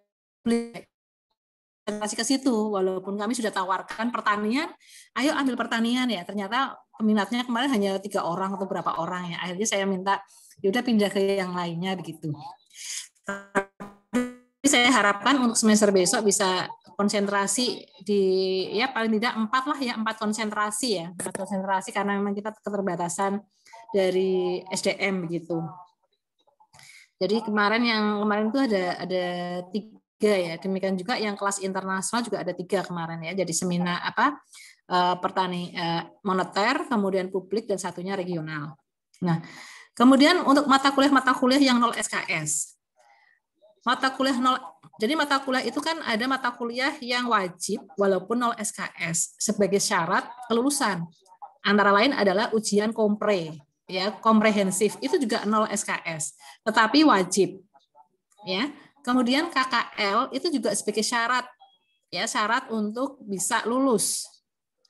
ke situ. Walaupun kami sudah tawarkan pertanian, ayo ambil pertanian ya, ternyata peminatnya kemarin hanya 3 orang atau berapa orang ya. Akhirnya saya minta yaudah pindah ke yang lainnya begitu. Tapi saya harapkan untuk semester besok bisa konsentrasi di ya paling tidak 4 lah ya, 4 konsentrasi ya, 4 konsentrasi karena memang kita keterbatasan dari SDM begitu. Jadi kemarin itu ada 3 ya, demikian juga yang kelas internasional juga ada 3 kemarin ya. Jadi seminar moneter, kemudian publik dan satunya regional. Nah, kemudian untuk mata kuliah yang 0 SKS. Jadi mata kuliah itu kan ada mata kuliah yang wajib walaupun 0 SKS sebagai syarat kelulusan. Antara lain adalah ujian komprehensif itu juga 0 SKS, tetapi wajib. Ya. Kemudian KKL itu juga sebagai syarat ya, syarat untuk bisa lulus.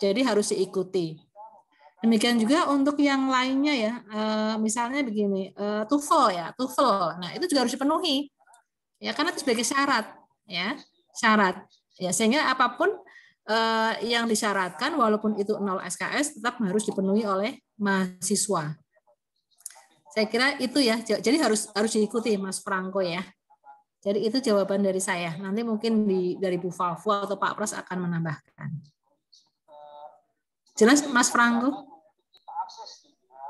Jadi harus diikuti. Demikian juga untuk yang lainnya ya, misalnya begini, TOEFL ya, TOEFL. Nah, itu juga harus dipenuhi. Ya, karena itu sebagai syarat, ya, syarat. Ya, sehingga apapun yang disyaratkan, walaupun itu 0 SKS, tetap harus dipenuhi oleh mahasiswa. Saya kira itu ya, jadi harus diikuti Mas Franco ya. Jadi itu jawaban dari saya. Nanti mungkin dari Bu Falvo atau Pak Pras akan menambahkan. Jelas Mas Franco?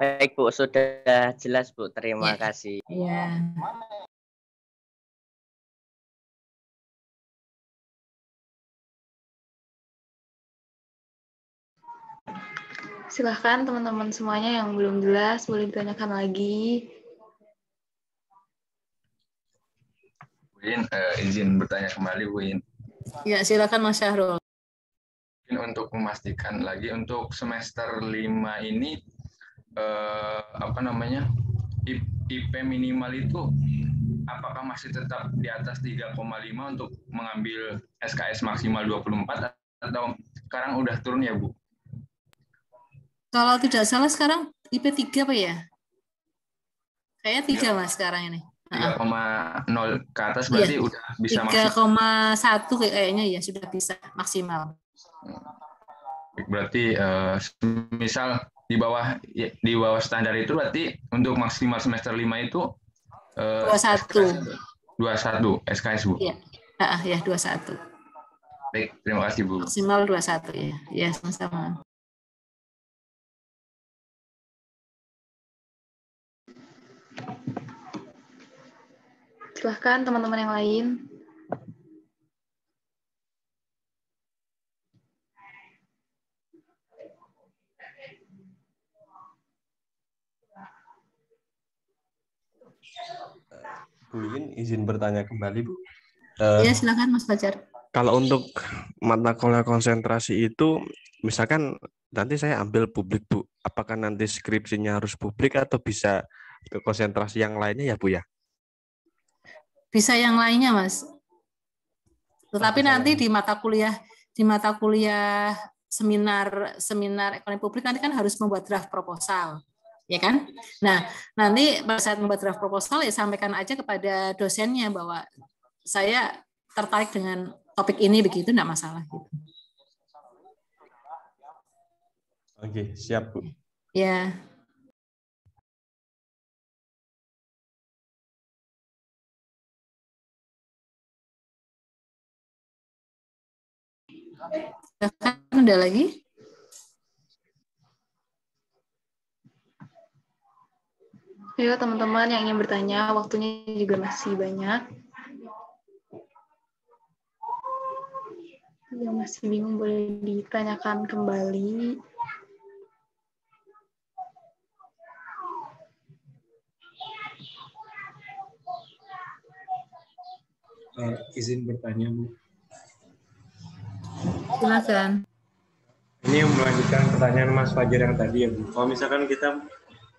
Baik Bu, sudah jelas Bu. Terima kasih. Iya. Silahkan teman-teman semuanya yang belum jelas, boleh ditanyakan lagi. Win, izin bertanya kembali, Win. Ya, silakan Mas Syahrul. Untuk memastikan lagi, untuk semester 5 ini, IP minimal itu apakah masih tetap di atas 3,5 untuk mengambil SKS maksimal 24 atau sekarang udah turun ya, Bu? Kalau tidak salah sekarang IP 3 apa ya? Kayaknya 3 Mas sekarang ini. 3,0 ke atas berarti udah bisa 3,1 kayaknya ya sudah bisa maksimal. Berarti misal di bawah standar itu berarti untuk maksimal semester 5 itu 21 SKS Bu. Iya. Ya 21. Baik, terima kasih Bu. Maksimal 21 ya. Ya, sama-sama. Silahkan teman-teman yang lain. Bu Yun, izin bertanya kembali Bu. Ya, silakan Mas Fajar. Kalau untuk mata kuliah konsentrasi itu, misalkan nanti saya ambil publik Bu, apakah nanti skripsinya harus publik atau bisa ke konsentrasi yang lainnya ya Bu ya? Bisa yang lainnya Mas. Tetapi nanti di mata kuliah seminar ekonomi publik nanti kan harus membuat draft proposal. Ya kan? Nah, nanti pada saat membuat draft proposal ya sampaikan aja kepada dosennya bahwa saya tertarik dengan topik ini begitu, enggak masalah gitu. Oke, siap Bu. Ya. Ada lagi? Ayo teman-teman yang ingin bertanya, waktunya juga masih banyak. Yang masih bingung boleh ditanyakan kembali. Izin bertanya Bu. Silakan. Ini melanjutkan pertanyaan Mas Fajar yang tadi ya Bu. Kalau misalkan kita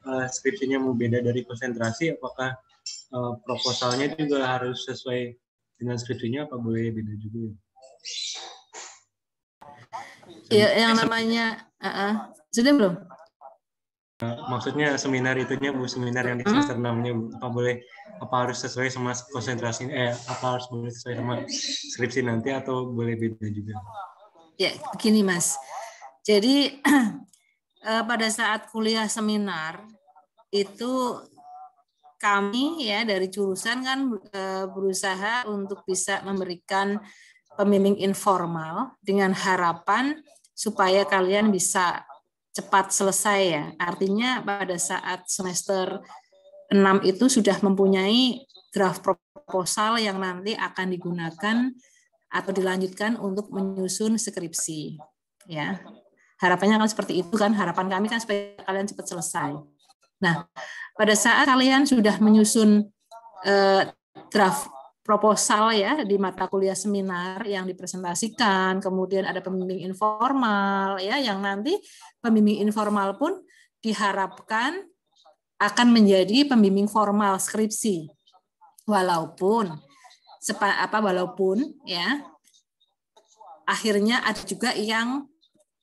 skripsinya mau beda dari konsentrasi, apakah proposalnya juga harus sesuai dengan skripsinya, apa boleh beda juga? Ya, yang namanya sudah belum? Maksudnya seminar itunya Bu, seminar yang di semester 6-nya Bu, apa harus sesuai sama konsentrasi, apa harus boleh sesuai sama skripsi nanti atau boleh beda juga? Ya, begini Mas. Jadi pada saat kuliah seminar itu kami ya dari jurusan kan berusaha untuk bisa memberikan pembimbing informal dengan harapan supaya kalian bisa cepat selesai ya. Artinya pada saat semester 6 itu sudah mempunyai draft proposal yang nanti akan digunakan atau dilanjutkan untuk menyusun skripsi. Ya. Harapannya kan seperti itu kan, harapan kami kan supaya kalian cepat selesai. Nah, pada saat kalian sudah menyusun draft proposal ya di mata kuliah seminar yang dipresentasikan, kemudian ada pembimbing informal ya, yang nanti pembimbing informal pun diharapkan akan menjadi pembimbing formal skripsi. Walaupun ya akhirnya ada juga yang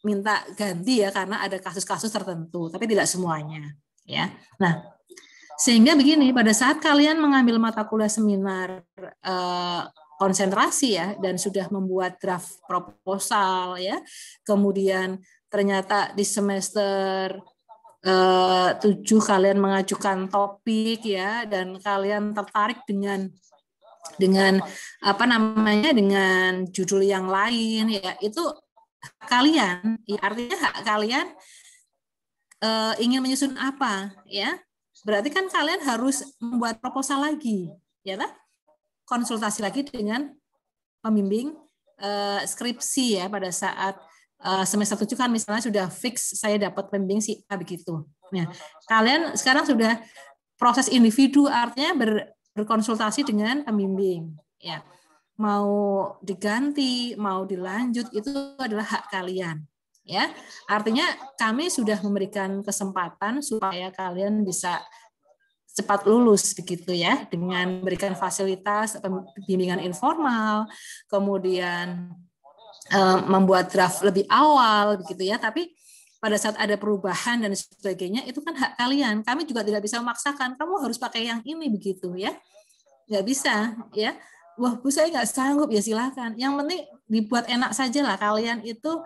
minta ganti ya karena ada kasus-kasus tertentu, tapi tidak semuanya ya. Nah, sehingga begini, pada saat kalian mengambil mata kuliah seminar konsentrasi ya dan sudah membuat draft proposal ya, kemudian ternyata di semester 7 kalian mengajukan topik ya dan kalian tertarik dengan apa namanya dengan judul yang lain ya, itu kalian ya, artinya hak kalian ingin menyusun apa ya, berarti kan kalian harus membuat proposal lagi ya kan, konsultasi lagi dengan pembimbing skripsi ya pada saat semester 7 kan misalnya sudah fix saya dapat pembimbing si A begitu. Nah, kalian sekarang sudah proses individu, artinya berkonsultasi dengan pembimbing ya. Mau diganti, mau dilanjut itu adalah hak kalian ya. Artinya kami sudah memberikan kesempatan supaya kalian bisa cepat lulus begitu ya, dengan memberikan fasilitas bimbingan informal, kemudian membuat draft lebih awal begitu ya, tapi pada saat ada perubahan dan sebagainya itu kan hak kalian. Kami juga tidak bisa memaksakan kamu harus pakai yang ini begitu ya, nggak bisa ya. Wah Bu saya nggak sanggup, ya silakan. Yang penting dibuat enak saja lah, kalian itu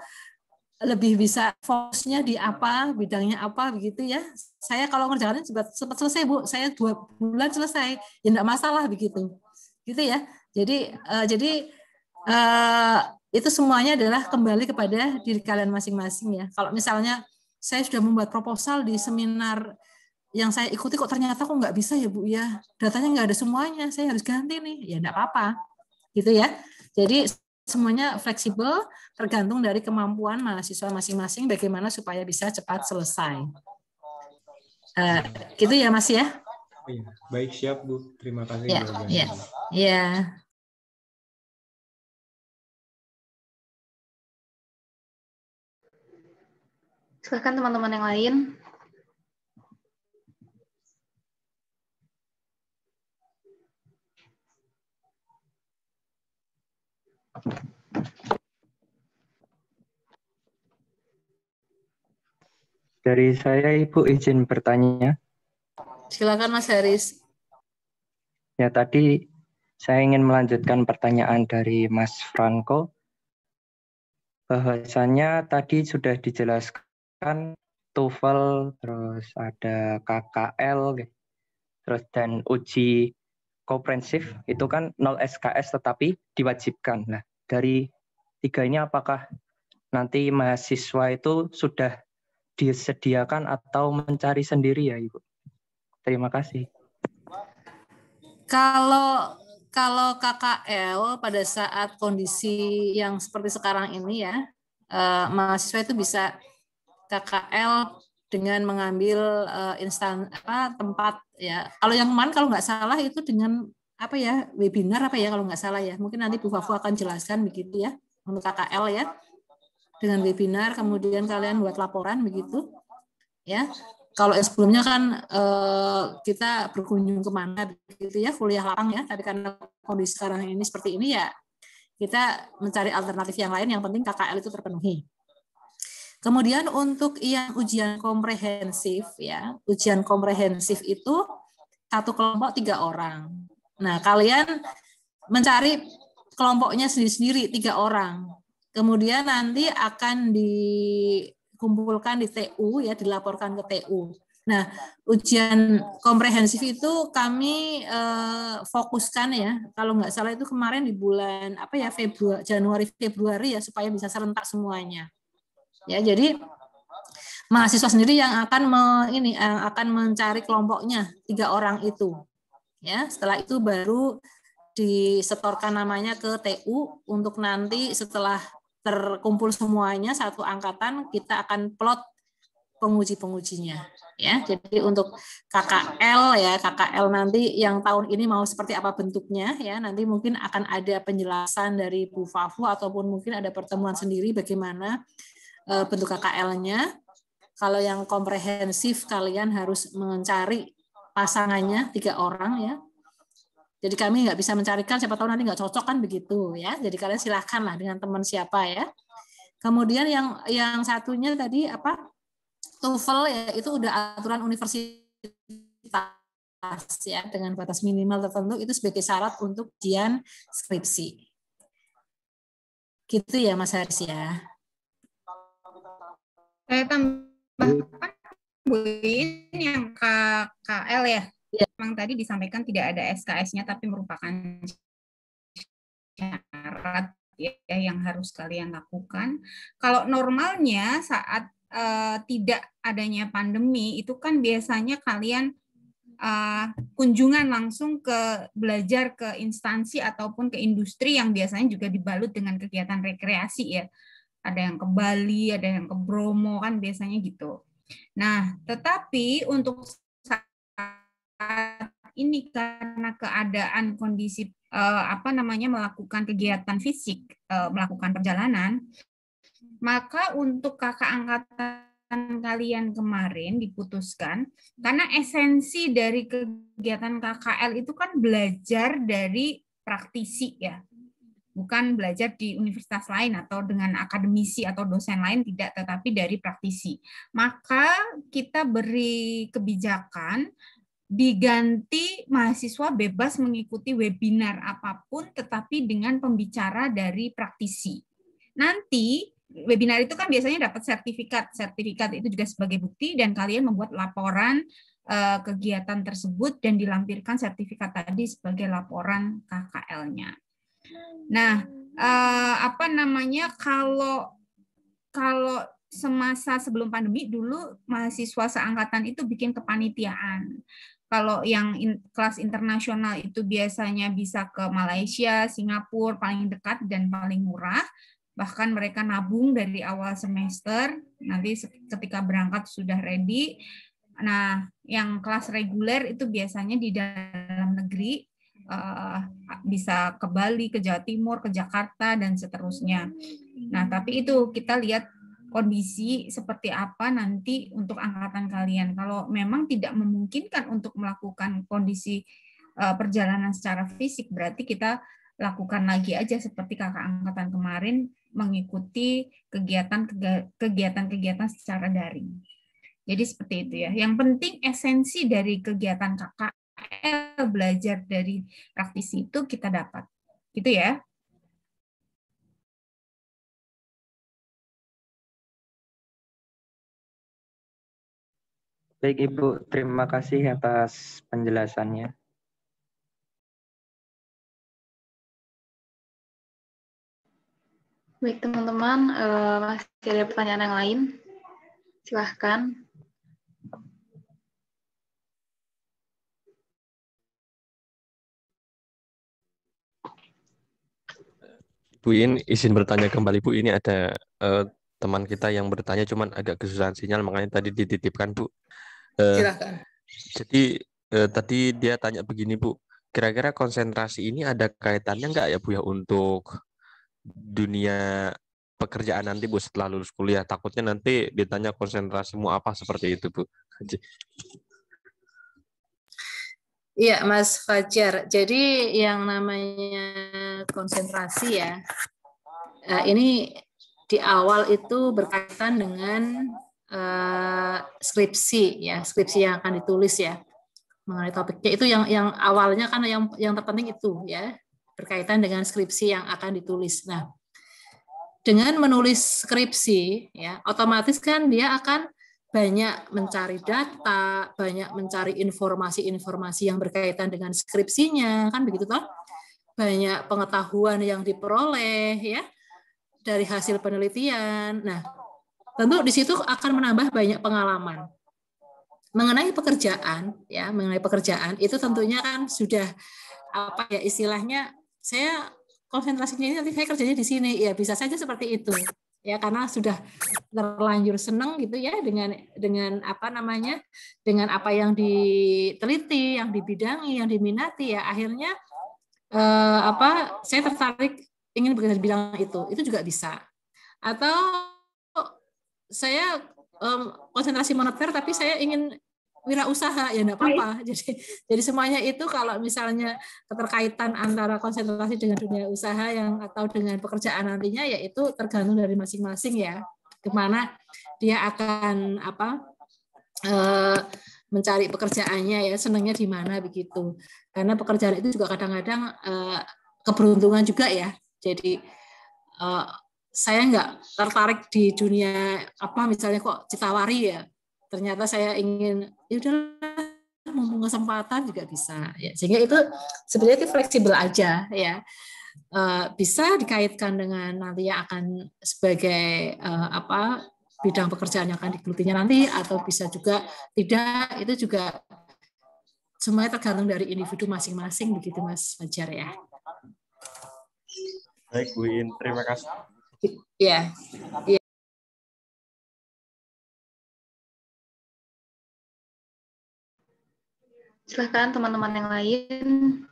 lebih bisa fokusnya di apa, bidangnya apa begitu ya. Saya kalau ngerjakannya cepat selesai Bu, saya 2 bulan selesai, ya enggak masalah begitu, gitu ya. Jadi itu semuanya adalah kembali kepada diri kalian masing-masing ya. Kalau misalnya saya sudah membuat proposal di seminar yang saya ikuti kok ternyata kok nggak bisa ya Bu ya, datanya nggak ada semuanya, saya harus ganti nih, ya enggak apa-apa, gitu ya. Jadi semuanya fleksibel, tergantung dari kemampuan mahasiswa masing-masing bagaimana supaya bisa cepat selesai. Gitu ya Mas ya. Baik, siap Bu. Terima kasih. Ya. Silakan teman-teman yang lain. Dari saya Ibu izin bertanya. Silakan Mas Haris. Ya tadi saya ingin melanjutkan pertanyaan dari Mas Franco. Bahwasannya tadi sudah dijelaskan TOEFL, terus ada KKL, terus dan uji komprehensif itu kan 0 SKS tetapi diwajibkan. Nah, dari 3 ini apakah nanti mahasiswa itu sudah disediakan atau mencari sendiri ya Ibu? Terima kasih. Kalau KKL pada saat kondisi yang seperti sekarang ini ya, mahasiswa itu bisa KKL dengan mengambil tempat ya. Kalau yang kemarin kalau nggak salah itu dengan webinar kalau nggak salah ya. Mungkin nanti Bu Fafu akan jelaskan begitu ya untuk KKL ya. Dengan webinar kemudian kalian buat laporan begitu ya. Kalau sebelumnya kan kita berkunjung kemana gitu ya, kuliah lapang ya, tapi karena kondisi sekarang ini seperti ini ya, kita mencari alternatif yang lain, yang penting KKL itu terpenuhi. Kemudian untuk yang ujian komprehensif ya, ujian komprehensif itu satu kelompok 3 orang. Nah, kalian mencari kelompoknya sendiri-sendiri 3 orang. Kemudian nanti akan dikumpulkan di TU ya, dilaporkan ke TU. Nah, ujian komprehensif itu kami fokuskan ya, kalau nggak salah itu kemarin di bulan Januari Februari ya, supaya bisa serentak semuanya. Ya, jadi mahasiswa sendiri yang akan mencari kelompoknya 3 orang itu. Ya, setelah itu baru disetorkan namanya ke TU untuk nanti setelah terkumpul semuanya satu angkatan kita akan plot penguji-pengujinya ya. Jadi untuk KKL nanti yang tahun ini mau seperti apa bentuknya ya, nanti mungkin akan ada penjelasan dari Bu Fafu ataupun mungkin ada pertemuan sendiri bagaimana bentuk KKL-nya. Kalau yang komprehensif kalian harus mencari pasangannya 3 orang ya. Jadi kami nggak bisa mencarikan, siapa tahu nanti nggak cocok kan begitu ya. Jadi kalian silakan lah dengan teman siapa ya. Kemudian yang satunya tadi apa? TOEFL ya, itu udah aturan universitas ya, dengan batas minimal tertentu itu sebagai syarat untuk ujian skripsi. Gitu ya Mas Haris ya. Saya tambahkan Bu ini yang KKL ya. Memang tadi disampaikan tidak ada SKS-nya tapi merupakan syarat ya yang harus kalian lakukan. Kalau normalnya saat tidak adanya pandemi itu kan biasanya kalian kunjungan langsung ke belajar ke instansi ataupun ke industri yang biasanya juga dibalut dengan kegiatan rekreasi ya. Ada yang ke Bali, ada yang ke Bromo kan biasanya gitu. Nah, tetapi untuk saat ini karena keadaan kondisi melakukan kegiatan fisik, melakukan perjalanan, maka untuk kakak angkatan kalian kemarin diputuskan karena esensi dari kegiatan KKL itu kan belajar dari praktisi ya. Bukan belajar di universitas lain atau dengan akademisi atau dosen lain, tidak, tetapi dari praktisi. Maka kita beri kebijakan diganti mahasiswa bebas mengikuti webinar apapun, tetapi dengan pembicara dari praktisi. Nanti webinar itu kan biasanya dapat sertifikat. Sertifikat itu juga sebagai bukti dan kalian membuat laporan kegiatan tersebut dan dilampirkan sertifikat tadi sebagai laporan KKL-nya. Nah, kalau semasa sebelum pandemi dulu mahasiswa seangkatan itu bikin kepanitiaan. Kalau yang kelas internasional itu biasanya bisa ke Malaysia, Singapura paling dekat dan paling murah. Bahkan mereka nabung dari awal semester, nanti ketika berangkat sudah ready. Nah, yang kelas reguler itu biasanya di dalam negeri, bisa ke Bali, ke Jawa Timur, ke Jakarta, dan seterusnya. Nah, tapi itu kita lihat kondisi seperti apa nanti untuk angkatan kalian. Kalau memang tidak memungkinkan untuk melakukan kondisi perjalanan secara fisik, berarti kita lakukan lagi aja seperti kakak angkatan kemarin, mengikuti kegiatan-kegiatan secara daring. Jadi seperti itu ya. Yang penting esensi dari kegiatan KKL, belajar dari praktisi itu kita dapat. Gitu ya. Baik Ibu, terima kasih atas penjelasannya. Baik teman-teman, masih ada pertanyaan yang lain? Silahkan. Bu In, izin bertanya kembali Bu, ini ada teman kita yang bertanya cuman agak kesusahan sinyal, makanya tadi dititipkan Bu. Silakan. Jadi tadi dia tanya begini Bu, kira-kira konsentrasi ini ada kaitannya nggak ya Bu ya untuk dunia pekerjaan nanti Bu setelah lulus kuliah? Takutnya nanti ditanya konsentrasimu apa seperti itu Bu. Iya, Mas Fajar. Jadi yang namanya konsentrasi ya, ini di awal itu berkaitan dengan skripsi ya, skripsi yang akan ditulis ya mengenai topiknya itu yang awalnya kan yang terpenting itu ya berkaitan dengan skripsi yang akan ditulis. Nah, dengan menulis skripsi ya, otomatis kan dia akan banyak mencari data, banyak mencari informasi-informasi yang berkaitan dengan skripsinya, kan begitu toh? Banyak pengetahuan yang diperoleh ya dari hasil penelitian. Nah, tentu di situ akan menambah banyak pengalaman. Mengenai pekerjaan ya, mengenai pekerjaan itu tentunya kan sudah apa ya istilahnya, saya konsentrasinya ini nanti saya kerjanya di sini ya, bisa saja seperti itu. Ya karena sudah terlanjur senang gitu ya dengan apa namanya, dengan apa yang diteliti, yang dibidangi, yang diminati ya akhirnya saya tertarik ingin bekerja di bidang itu juga bisa. Atau saya konsentrasi moneter tapi saya ingin wirausaha ya enggak apa-apa. Jadi semuanya itu kalau misalnya keterkaitan antara konsentrasi dengan dunia usaha yang atau dengan pekerjaan nantinya, yaitu tergantung dari masing-masing ya, kemana dia akan mencari pekerjaannya ya, senangnya di mana begitu. Karena pekerjaan itu juga kadang-kadang keberuntungan juga ya. Jadi saya nggak tertarik di dunia misalnya kok Citawari ya, ternyata saya ingin ya udahlah mumpung kesempatan juga bisa ya, sehingga itu sebenarnya itu fleksibel aja ya. Bisa dikaitkan dengan nanti yang akan sebagai bidang pekerjaan yang akan digelutinya nanti, atau bisa juga tidak, itu juga semuanya tergantung dari individu masing-masing begitu Mas Fajar ya. Baik Bu In, terima kasih. Ya. Silakan teman-teman yang lain.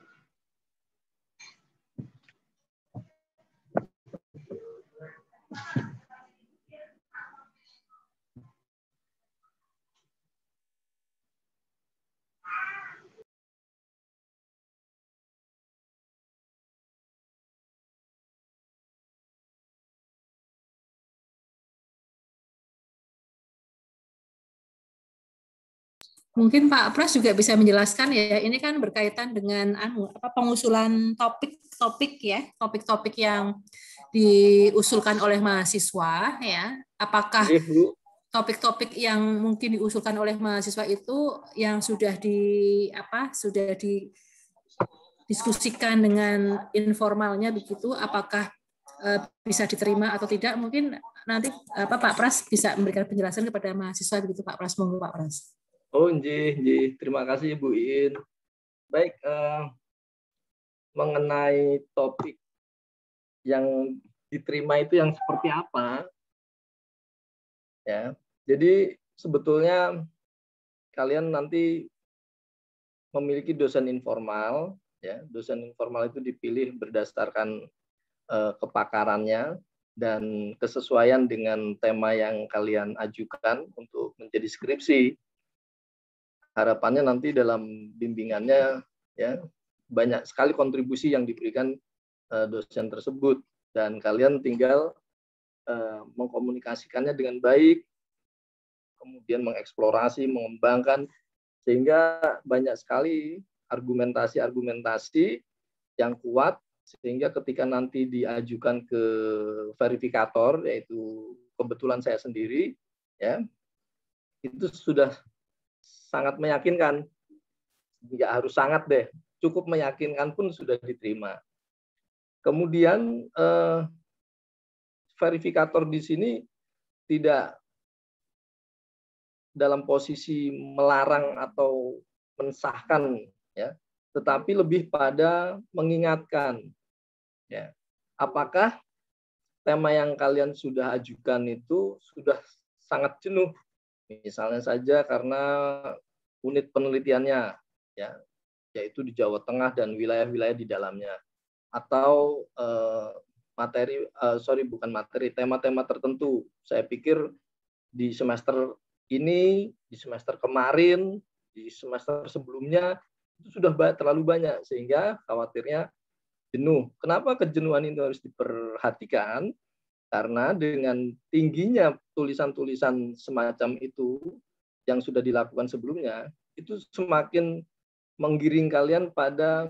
Mungkin Pak Pras juga bisa menjelaskan ya, ini kan berkaitan dengan pengusulan topik-topik ya, topik-topik yang diusulkan oleh mahasiswa ya. Apakah topik-topik yang mungkin diusulkan oleh mahasiswa itu yang sudah didiskusikan dengan informalnya begitu, apakah bisa diterima atau tidak? Mungkin nanti Pak Pras bisa memberikan penjelasan kepada mahasiswa begitu Pak Pras. Monggo Pak Pras. Oh, nggih. Terima kasih Bu In. Baik, mengenai topik yang diterima itu yang seperti apa? Ya. Jadi sebetulnya kalian nanti memiliki dosen informal, ya. Dosen informal itu dipilih berdasarkan kepakarannya dan kesesuaian dengan tema yang kalian ajukan untuk menjadi skripsi. Harapannya nanti dalam bimbingannya ya banyak sekali kontribusi yang diberikan dosen tersebut, dan kalian tinggal mengkomunikasikannya dengan baik, kemudian mengeksplorasi, mengembangkan, sehingga banyak sekali argumentasi-argumentasi yang kuat, sehingga ketika nanti diajukan ke verifikator, yaitu kebetulan saya sendiri, ya itu sudah sangat meyakinkan. Nggak harus sangat deh, cukup meyakinkan pun sudah diterima. Kemudian verifikator di sini tidak dalam posisi melarang atau mensahkan, ya, tetapi lebih pada mengingatkan, ya, apakah tema yang kalian sudah ajukan itu sudah sangat jenuh. Misalnya saja karena unit penelitiannya, ya, yaitu di Jawa Tengah dan wilayah-wilayah di dalamnya, atau tema-tema tertentu. Saya pikir di semester ini, di semester kemarin, di semester sebelumnya itu sudah terlalu banyak sehingga khawatirnya jenuh. Kenapa kejenuhan itu harus diperhatikan? Karena dengan tingginya tulisan-tulisan semacam itu yang sudah dilakukan sebelumnya, itu semakin menggiring kalian pada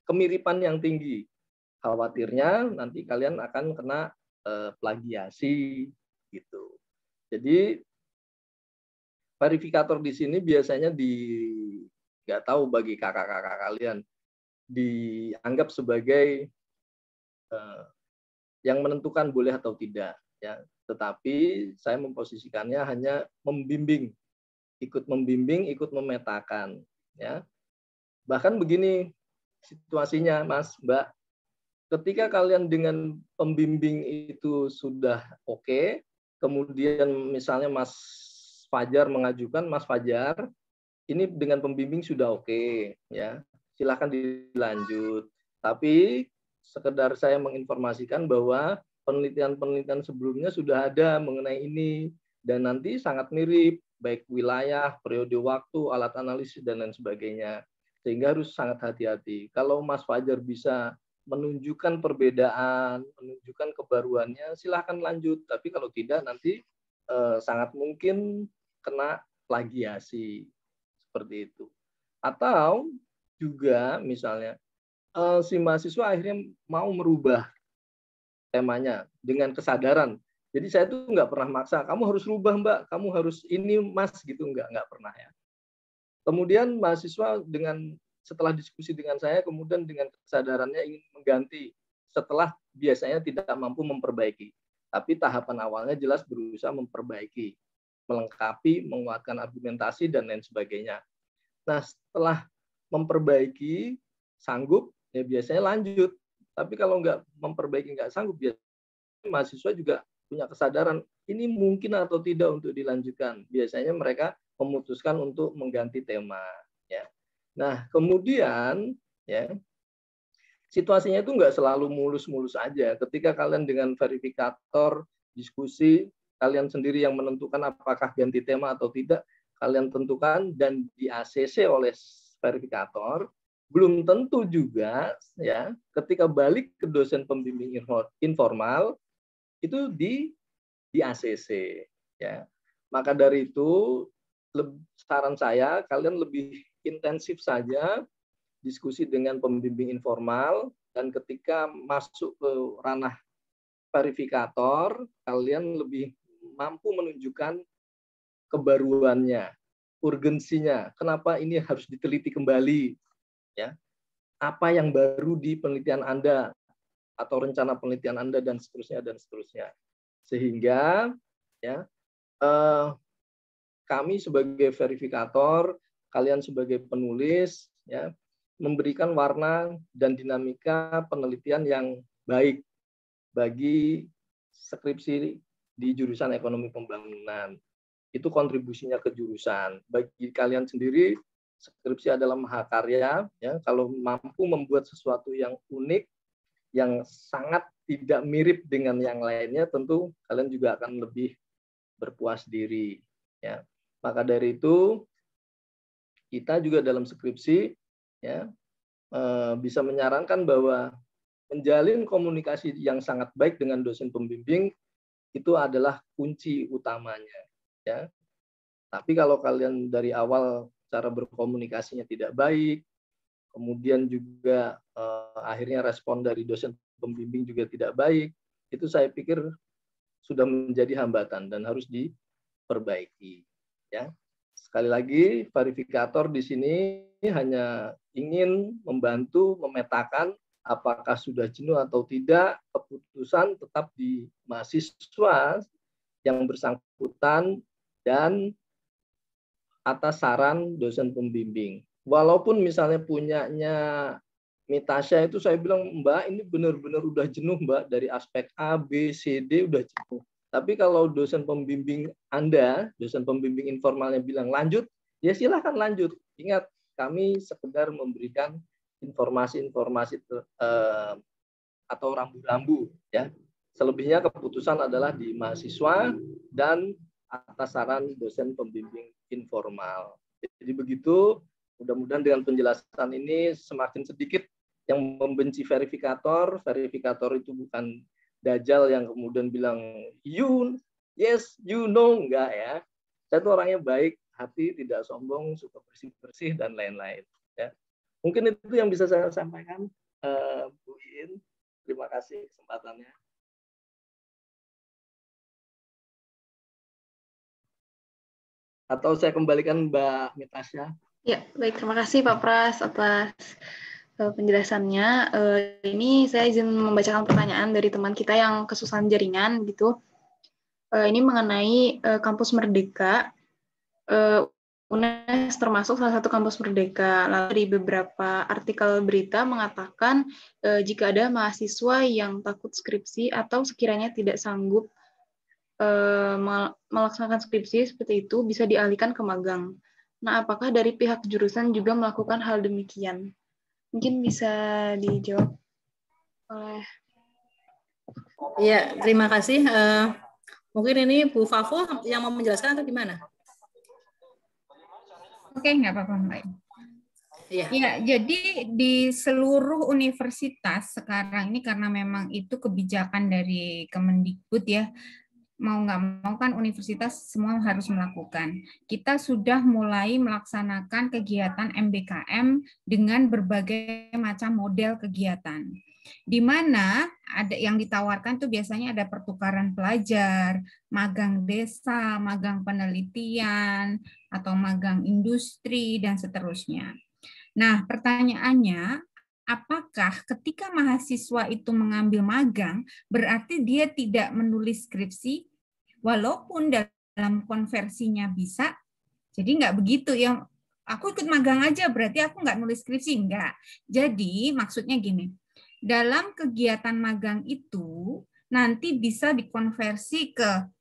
kemiripan yang tinggi. Khawatirnya nanti kalian akan kena plagiasi gitu. Jadi verifikator di sini biasanya nggak tahu bagi kakak-kakak kalian dianggap sebagai yang menentukan boleh atau tidak, ya. Tetapi saya memposisikannya hanya membimbing, ikut memetakan, ya. Bahkan begini situasinya, Mas, Mbak, ketika kalian dengan pembimbing itu sudah oke, kemudian misalnya Mas Fajar mengajukan, Mas Fajar, ini dengan pembimbing sudah oke, ya, silakan dilanjut. Tapi sekedar saya menginformasikan bahwa penelitian-penelitian sebelumnya sudah ada mengenai ini, dan nanti sangat mirip baik wilayah, periode waktu, alat analisis, dan lain sebagainya. Sehingga harus sangat hati-hati. Kalau Mas Fajar bisa menunjukkan perbedaan, menunjukkan kebaruannya, silahkan lanjut. Tapi kalau tidak, nanti sangat mungkin kena plagiasi. Seperti itu. Atau juga misalnya, si mahasiswa akhirnya mau merubah temanya dengan kesadaran. Jadi saya tuh nggak pernah maksa, kamu harus rubah Mbak, kamu harus ini Mas, gitu, nggak pernah ya. Kemudian mahasiswa setelah diskusi dengan saya, kemudian dengan kesadarannya ingin mengganti setelah biasanya tidak mampu memperbaiki. Tapi tahapan awalnya jelas berusaha memperbaiki, melengkapi, menguatkan argumentasi, dan lain sebagainya. Nah, setelah memperbaiki, sanggup, ya biasanya lanjut. Tapi kalau nggak memperbaiki, nggak sanggup, biasanya mahasiswa juga punya kesadaran, ini mungkin atau tidak untuk dilanjutkan. Biasanya mereka memutuskan untuk mengganti tema. Ya. Nah, kemudian ya situasinya itu nggak selalu mulus-mulus aja. Ketika kalian dengan verifikator diskusi, kalian sendiri yang menentukan apakah ganti tema atau tidak, kalian tentukan dan di ACC oleh verifikator. Belum tentu juga ya ketika balik ke dosen pembimbing informal itu di ACC ya. Maka dari itu saran saya kalian lebih intensif saja diskusi dengan pembimbing informal, dan ketika masuk ke ranah verifikator kalian lebih mampu menunjukkan kebaruannya, urgensinya, kenapa ini harus diteliti kembali ya. Apa yang baru di penelitian Anda atau rencana penelitian Anda, dan seterusnya. Sehingga ya kami sebagai verifikator, kalian sebagai penulis ya memberikan warna dan dinamika penelitian yang baik bagi skripsi di jurusan ekonomi pembangunan. Itu kontribusinya ke jurusan. Bagi kalian sendiri, skripsi adalah mahakarya. Ya, kalau mampu membuat sesuatu yang unik, yang sangat tidak mirip dengan yang lainnya, tentu kalian juga akan lebih berpuas diri. Ya. Maka dari itu, kita juga dalam skripsi ya bisa menyarankan bahwa menjalin komunikasi yang sangat baik dengan dosen pembimbing itu adalah kunci utamanya ya. Tapi kalau kalian dari awal cara berkomunikasinya tidak baik, kemudian juga akhirnya respon dari dosen pembimbing juga tidak baik, itu saya pikir sudah menjadi hambatan dan harus diperbaiki ya. Sekali lagi, verifikator di sini hanya ingin membantu memetakan apakah sudah jenuh atau tidak. Keputusan tetap di mahasiswa yang bersangkutan dan atas saran dosen pembimbing. Walaupun misalnya punyanya Mitasya itu saya bilang, Mbak, ini benar-benar udah jenuh, Mbak, dari aspek A, B, C, D udah jenuh. Tapi kalau dosen pembimbing Anda, dosen pembimbing informalnya bilang lanjut, ya silahkan lanjut. Ingat, kami sekedar memberikan informasi-informasi atau rambu-rambu. Ya. Selebihnya keputusan adalah di mahasiswa dan atas saran dosen pembimbing informal. Jadi begitu, mudah-mudahan dengan penjelasan ini semakin sedikit yang membenci verifikator. Verifikator itu bukan Dajjal yang kemudian bilang, yes, you know, enggak ya. Saya tuh orangnya baik, hati, tidak sombong, suka bersih-bersih, dan lain-lain. Ya. Mungkin itu yang bisa saya sampaikan, Bu Iin. Terima kasih kesempatannya. Atau saya kembalikan Mbak Mitasya. Ya, baik. Terima kasih Pak Pras atas penjelasannya. Ini saya izin membacakan pertanyaan dari teman kita yang kesusahan jaringan gitu. Ini mengenai kampus Merdeka. UNES termasuk salah satu kampus Merdeka. Lalu dari beberapa artikel berita mengatakan jika ada mahasiswa yang takut skripsi atau sekiranya tidak sanggup melaksanakan skripsi seperti itu bisa dialihkan ke magang. Nah, apakah dari pihak jurusan juga melakukan hal demikian? Mungkin bisa dijawab oleh... Ya, terima kasih. Mungkin ini Bu Fafo yang mau menjelaskan atau gimana? Oke, nggak apa-apa, Mbak. Ya, jadi di seluruh universitas sekarang ini karena memang itu kebijakan dari Kemendikbud ya, mau nggak mau kan universitas semua harus melakukan. Kita sudah mulai melaksanakan kegiatan MBKM dengan berbagai macam model kegiatan. Di mana ada yang ditawarkan tuh biasanya ada pertukaran pelajar, magang desa, magang penelitian, atau magang industri, dan seterusnya. Nah, pertanyaannya, apakah ketika mahasiswa itu mengambil magang, berarti dia tidak menulis skripsi, walaupun dalam konversinya bisa? Jadi nggak begitu ya, aku ikut magang aja, berarti aku nggak nulis skripsi, enggak. Jadi maksudnya gini, dalam kegiatan magang itu nanti bisa dikonversi ke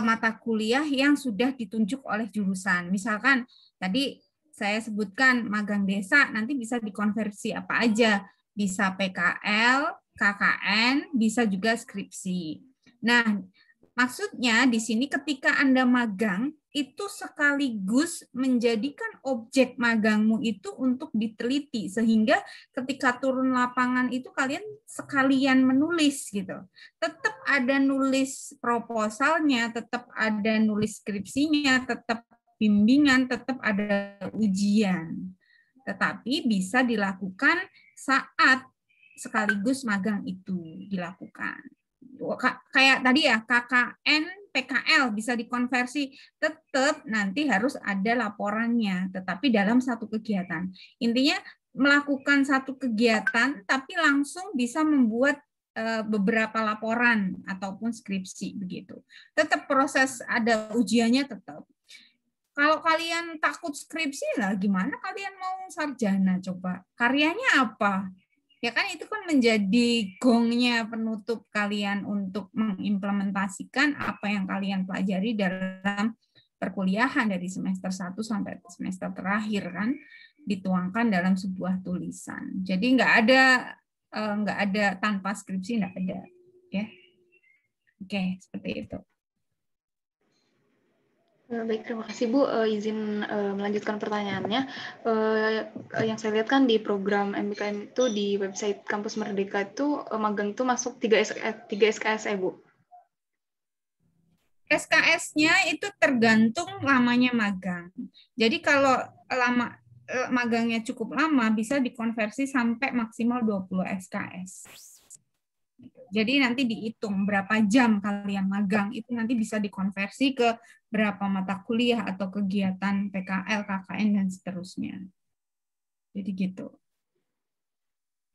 mata kuliah yang sudah ditunjuk oleh jurusan. Misalkan tadi saya sebutkan magang desa, nanti bisa dikonversi apa aja. Bisa PKL, KKN, bisa juga skripsi. Nah, maksudnya di sini ketika Anda magang, itu sekaligus menjadikan objek magangmu itu untuk diteliti. Sehingga ketika turun lapangan itu kalian sekalian menulis gitu. Tetap ada nulis proposalnya, tetap ada nulis skripsinya, tetap bimbingan, tetap ada ujian. Tetapi bisa dilakukan saat sekaligus magang itu dilakukan. Kayak tadi ya, KKN, PKL bisa dikonversi, tetap nanti harus ada laporannya, tetapi dalam satu kegiatan. Intinya melakukan satu kegiatan, tapi langsung bisa membuat beberapa laporan ataupun skripsi begitu. Tetap proses ada ujiannya tetap. Kalau kalian takut skripsi lah, gimana kalian mau sarjana coba? Karyanya apa? Ya kan itu kan menjadi gongnya penutup kalian untuk mengimplementasikan apa yang kalian pelajari dalam perkuliahan dari semester 1 sampai semester terakhir kan, dituangkan dalam sebuah tulisan. Jadi nggak ada tanpa skripsi, nggak ada. Ya. Oke, seperti itu. Baik, terima kasih Bu. Izin melanjutkan pertanyaannya. Yang saya lihat kan di program MBKM itu di website Kampus Merdeka itu magang itu masuk 3 SKS ya Bu? SKS-nya itu tergantung lamanya magang. Jadi kalau magangnya cukup lama bisa dikonversi sampai maksimal 20 SKS. Jadi nanti dihitung berapa jam kalian magang, itu nanti bisa dikonversi ke berapa mata kuliah atau kegiatan PKL, KKN, dan seterusnya. Jadi gitu.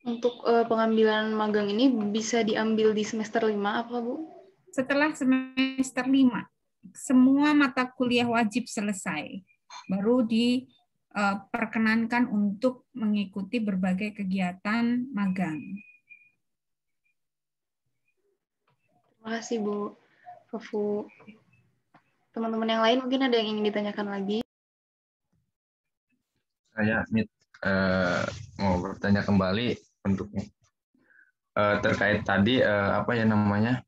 Untuk pengambilan magang ini bisa diambil di semester 5 apa Bu? Setelah semester 5, semua mata kuliah wajib selesai. Baru diperkenankan untuk mengikuti berbagai kegiatan magang. Terima kasih Bu Fufu. Teman-teman yang lain mungkin ada yang ingin ditanyakan lagi? Saya mau bertanya kembali untuk terkait tadi apa ya namanya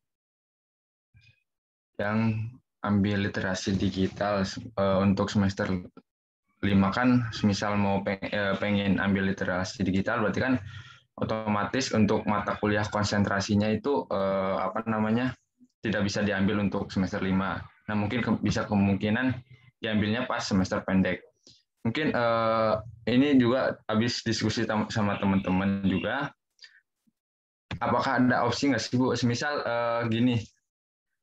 yang ambil literasi digital untuk semester 5 kan, misal mau pengen ambil literasi digital berarti kan otomatis untuk mata kuliah konsentrasinya itu apa namanya tidak bisa diambil untuk semester 5. Nah, mungkin bisa kemungkinan diambilnya pas semester pendek. Mungkin ini juga habis diskusi sama teman-teman juga. Apakah ada opsi nggak sih Bu? Semisal gini,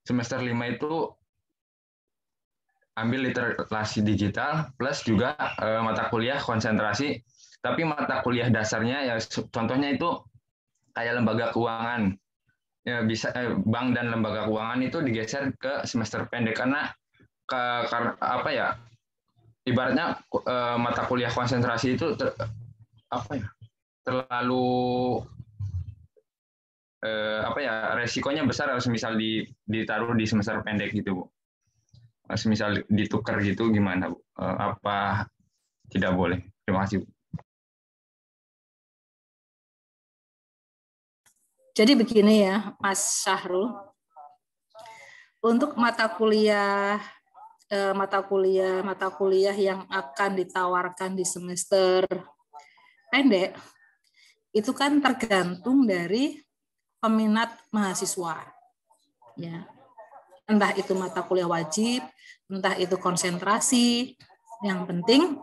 semester 5 itu ambil literasi digital plus juga mata kuliah konsentrasi. Tapi mata kuliah dasarnya ya contohnya itu kayak lembaga keuangan, ya bisa bank dan lembaga keuangan itu digeser ke semester pendek karena apa ya ibaratnya mata kuliah konsentrasi itu terlalu apa ya resikonya besar harus misal ditaruh di semester pendek gitu Bu. Misal ditukar gitu gimana Bu? Apa tidak boleh? Terima kasih Bu. Jadi begini ya, Mas Syahrul. Untuk mata kuliah mata kuliah yang akan ditawarkan di semester pendek itu kan tergantung dari peminat mahasiswa. Ya. Entah itu mata kuliah wajib, entah itu konsentrasi. Yang penting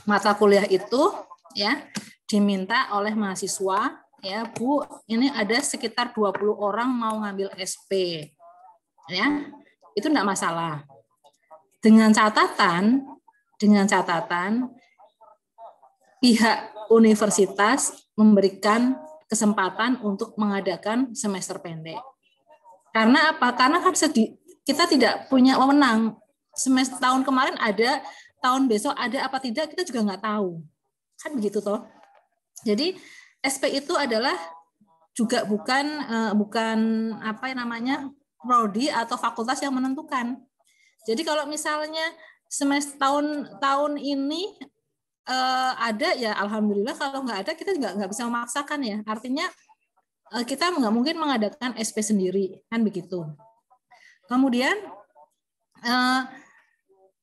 mata kuliah itu ya diminta oleh mahasiswa, ya Bu, ini ada sekitar 20 orang mau ngambil SP. Ya. Itu enggak masalah. Dengan catatan pihak universitas memberikan kesempatan untuk mengadakan semester pendek. Karena apa? Karena kan kita tidak punya wewenang. Semester tahun kemarin ada, tahun besok ada apa tidak, kita juga nggak tahu. Kan begitu toh. Jadi SP itu adalah juga bukan apa namanya prodi atau fakultas yang menentukan. Jadi kalau misalnya semester tahun ini ada ya alhamdulillah, kalau nggak ada kita juga nggak bisa memaksakan ya. Artinya kita nggak mungkin mengadakan SP sendiri kan begitu. Kemudian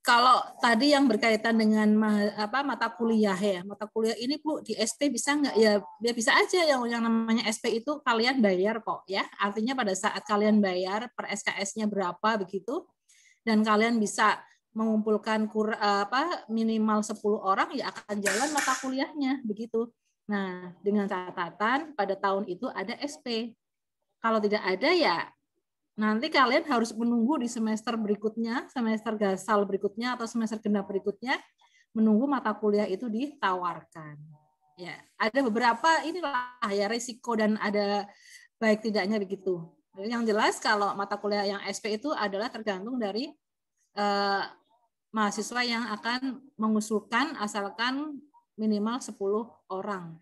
kalau tadi yang berkaitan dengan mata kuliah ya, mata kuliah ini Bu di SP bisa nggak ya? Ya bisa aja, yang namanya SP itu kalian bayar kok ya. Artinya pada saat kalian bayar per SKS-nya berapa begitu, dan kalian bisa mengumpulkan minimal 10 orang ya akan jalan mata kuliahnya begitu. Nah, dengan catatan pada tahun itu ada SP. Kalau tidak ada ya nanti kalian harus menunggu di semester berikutnya, semester gasal berikutnya atau semester genap berikutnya menunggu mata kuliah itu ditawarkan. Ya, ada beberapa inilah ya risiko dan ada baik tidaknya begitu. Yang jelas kalau mata kuliah yang SP itu adalah tergantung dari mahasiswa yang akan mengusulkan asalkan minimal 10 orang.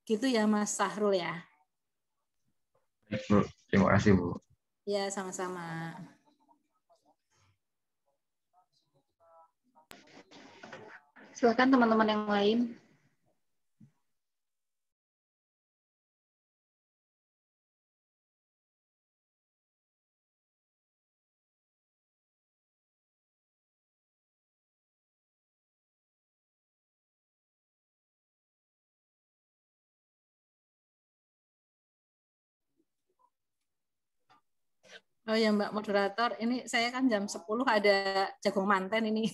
Gitu ya Mas Sahrul ya. Bu, terima kasih Bu. Ya, sama-sama. Silakan teman-teman yang lain. Oh ya Mbak Moderator, ini saya kan jam 10 ada jagung manten ini.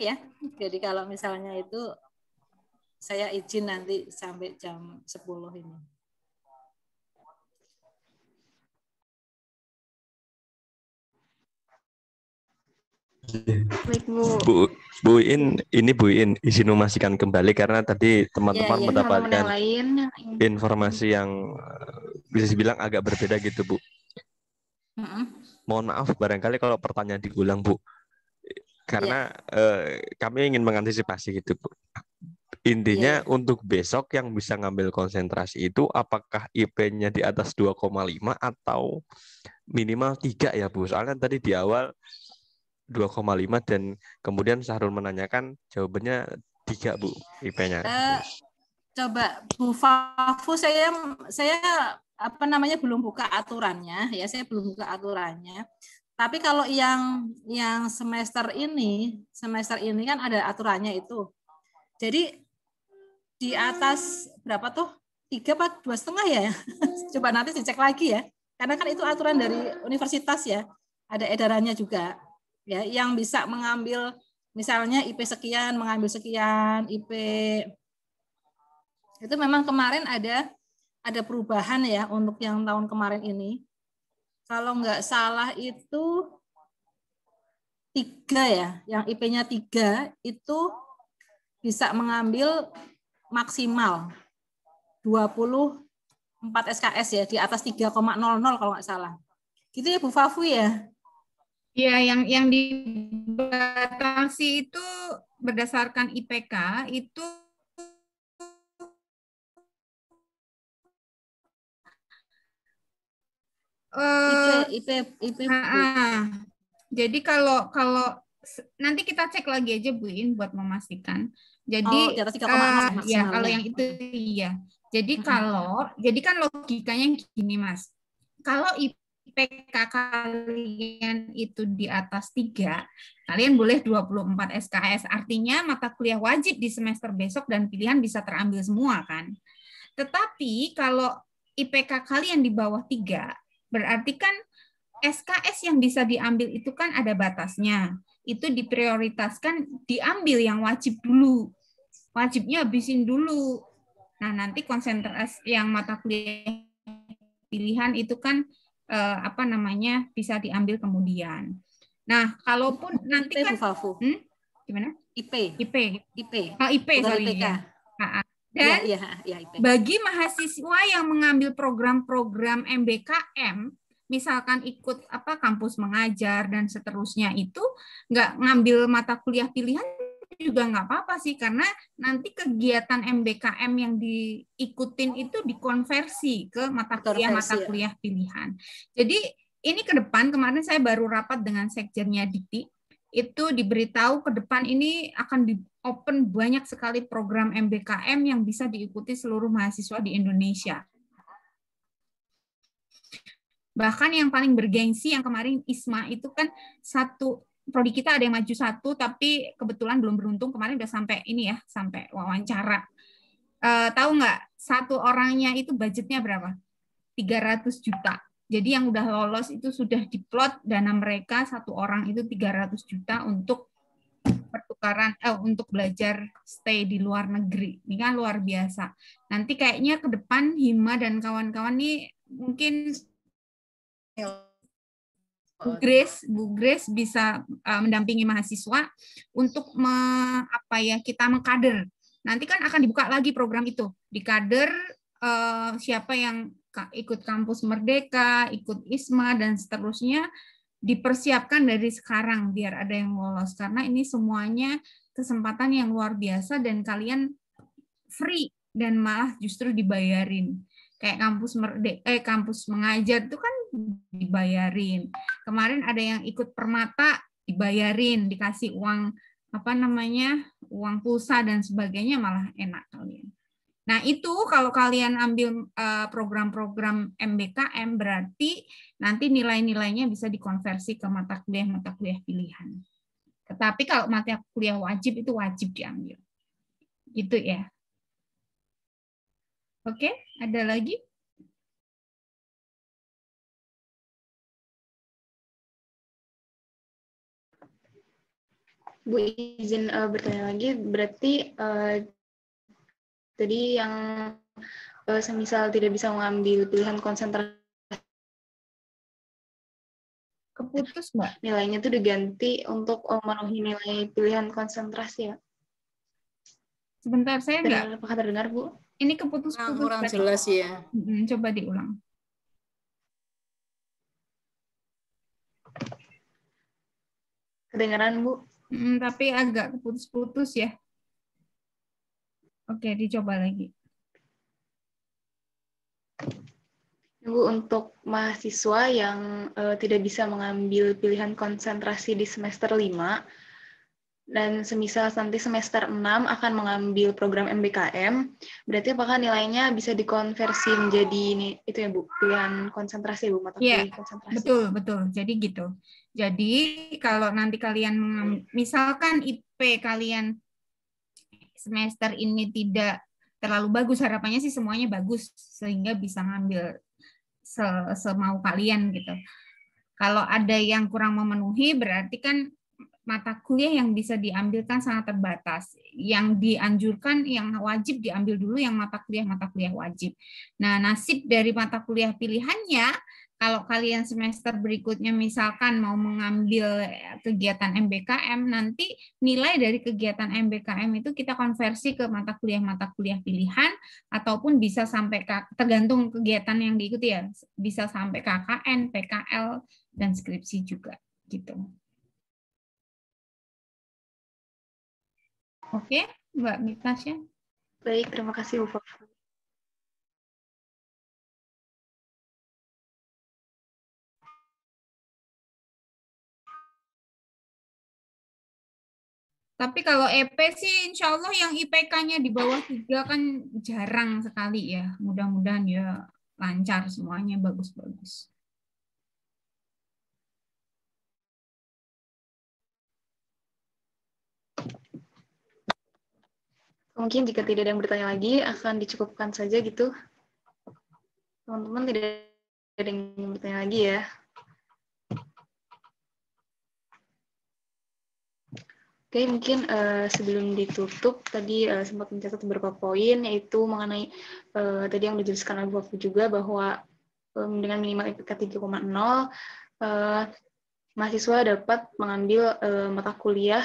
Ya, jadi kalau misalnya itu saya izin nanti sampai jam 10 ini. Bu In, ini Bu In izin memastikan kembali karena tadi teman-teman mendapatkan informasi yang bisa dibilang agak berbeda gitu Bu. Mohon maaf barangkali kalau pertanyaan diulang Bu, karena kami ingin mengantisipasi gitu Bu. Intinya untuk besok yang bisa ngambil konsentrasi itu apakah IP-nya di atas 2,5 atau minimal 3 ya Bu? Soalnya tadi di awal 2,5 dan kemudian Sahrul menanyakan jawabannya 3 Bu IP-nya. Coba Bu Fafu, saya belum buka aturannya ya, saya belum buka aturannya. Tapi kalau yang semester ini kan ada aturannya itu. Jadi di atas berapa tuh? 3 apa 2,5 ya? Coba nanti dicek lagi ya. Karena kan itu aturan dari universitas ya. Ada edarannya juga. Ya, yang bisa mengambil misalnya IP sekian, mengambil sekian, IP itu memang kemarin ada perubahan ya untuk yang tahun kemarin ini. Kalau nggak salah itu 3 ya, yang IP-nya 3 itu bisa mengambil maksimal 24 SKS ya, di atas 3,00 kalau nggak salah. Gitu ya Bu Fafu ya? Ya, yang dibatasi itu berdasarkan IPK itu IP. Jadi kalau nanti kita cek lagi aja Bu In buat memastikan. Jadi di atas 3,0 ya kalau yang itu iya. Jadi jadi kan logikanya gini Mas. Kalau IP IPK kalian itu di atas 3, kalian boleh 24 SKS. Artinya mata kuliah wajib di semester besok dan pilihan bisa terambil semua kan. Tetapi kalau IPK kalian di bawah 3, berarti kan SKS yang bisa diambil itu kan ada batasnya. Itu diprioritaskan diambil yang wajib dulu. Wajibnya habisin dulu. Nah, nanti konsentrasi yang mata kuliah pilihan itu kan bisa diambil kemudian. Nah, kalaupun nanti kan gimana? IP. Oh, IP, sorry ya. Dan IP. Bagi mahasiswa yang mengambil program-program MBKM, misalkan ikut kampus mengajar dan seterusnya, itu nggak ngambil mata kuliah pilihan juga nggak apa-apa sih, karena nanti kegiatan MBKM yang diikutin itu dikonversi ke mata kuliah pilihan. Jadi ini ke depan, kemarin saya baru rapat dengan sekjennya Dikti, itu diberitahu ke depan ini akan di-open banyak sekali program MBKM yang bisa diikuti seluruh mahasiswa di Indonesia. Bahkan yang paling bergengsi yang kemarin ISMA itu kan prodi kita ada yang maju 1, tapi kebetulan belum beruntung, kemarin udah sampai sampai wawancara. Tahu nggak, 1 orangnya itu budgetnya berapa? 300 juta. Jadi yang udah lolos itu sudah diplot dana mereka 1 orang itu 300 juta untuk pertukaran untuk belajar stay di luar negeri. Ini kan luar biasa. Nanti kayaknya ke depan Hima dan kawan-kawan nih mungkin Bu Grace bisa mendampingi mahasiswa untuk kita mengkader. Nanti kan akan dibuka lagi program itu. Di kader siapa yang ikut kampus Merdeka, ikut ISMA dan seterusnya, dipersiapkan dari sekarang biar ada yang lolos, karena ini semuanya kesempatan yang luar biasa dan kalian free dan malah justru dibayarin. Kayak kampus mengajar itu kan dibayarin. Kemarin ada yang ikut Permata dibayarin, dikasih uang uang pulsa dan sebagainya, malah enak kalian. Nah, itu kalau kalian ambil program-program MBKM berarti nanti nilai-nilainya bisa dikonversi ke mata kuliah pilihan. Tetapi kalau mata kuliah wajib itu wajib diambil. Gitu ya. Oke, ada lagi? Bu, izin bertanya lagi, berarti tadi yang semisal tidak bisa mengambil pilihan konsentrasi, keputus Mbak? Nilainya itu diganti untuk memenuhi nilai pilihan konsentrasi ya? Sebentar, saya nggak. Apakah terdengar, Bu? Ini keputus-putus. Kurang jelas ya. Coba diulang. Kedengaran, Bu? Tapi agak keputus-putus ya. Oke, dicoba lagi. Bu, untuk mahasiswa yang tidak bisa mengambil pilihan konsentrasi di semester 5, dan semisal nanti semester 6 akan mengambil program MBKM, berarti apakah nilainya bisa dikonversi menjadi itu ya Bu, pilihan konsentrasi Bu, mata kuliah konsentrasi? Betul. Jadi gitu. Jadi kalau nanti kalian misalkan IP kalian semester ini tidak terlalu bagus, harapannya sih semuanya bagus sehingga bisa ngambil semau kalian gitu. Kalau ada yang kurang memenuhi berarti kan mata kuliah yang bisa diambil kan sangat terbatas. Yang dianjurkan, yang wajib diambil dulu yang mata kuliah wajib. Nah, nasib dari mata kuliah pilihannya, kalau kalian semester berikutnya misalkan mau mengambil kegiatan MBKM, nanti nilai dari kegiatan MBKM itu kita konversi ke mata kuliah pilihan, ataupun bisa sampai tergantung kegiatan yang diikuti ya, bisa sampai KKN, PKL, dan skripsi juga gitu. Oke, Mbak Mitasya. Baik, terima kasih Bu. Tapi kalau EP sih insya Allah yang IPK-nya di bawah 3 kan jarang sekali ya. Mudah-mudahan ya lancar semuanya, bagus-bagus. Mungkin jika tidak ada yang bertanya lagi, akan dicukupkan saja gitu. Teman-teman tidak ada yang bertanya lagi ya. Oke, mungkin sebelum ditutup, tadi sempat mencatat beberapa poin, yaitu mengenai tadi yang dijelaskan oleh Bu Afu juga, bahwa dengan minimal IPK 3,0, mahasiswa dapat mengambil mata kuliah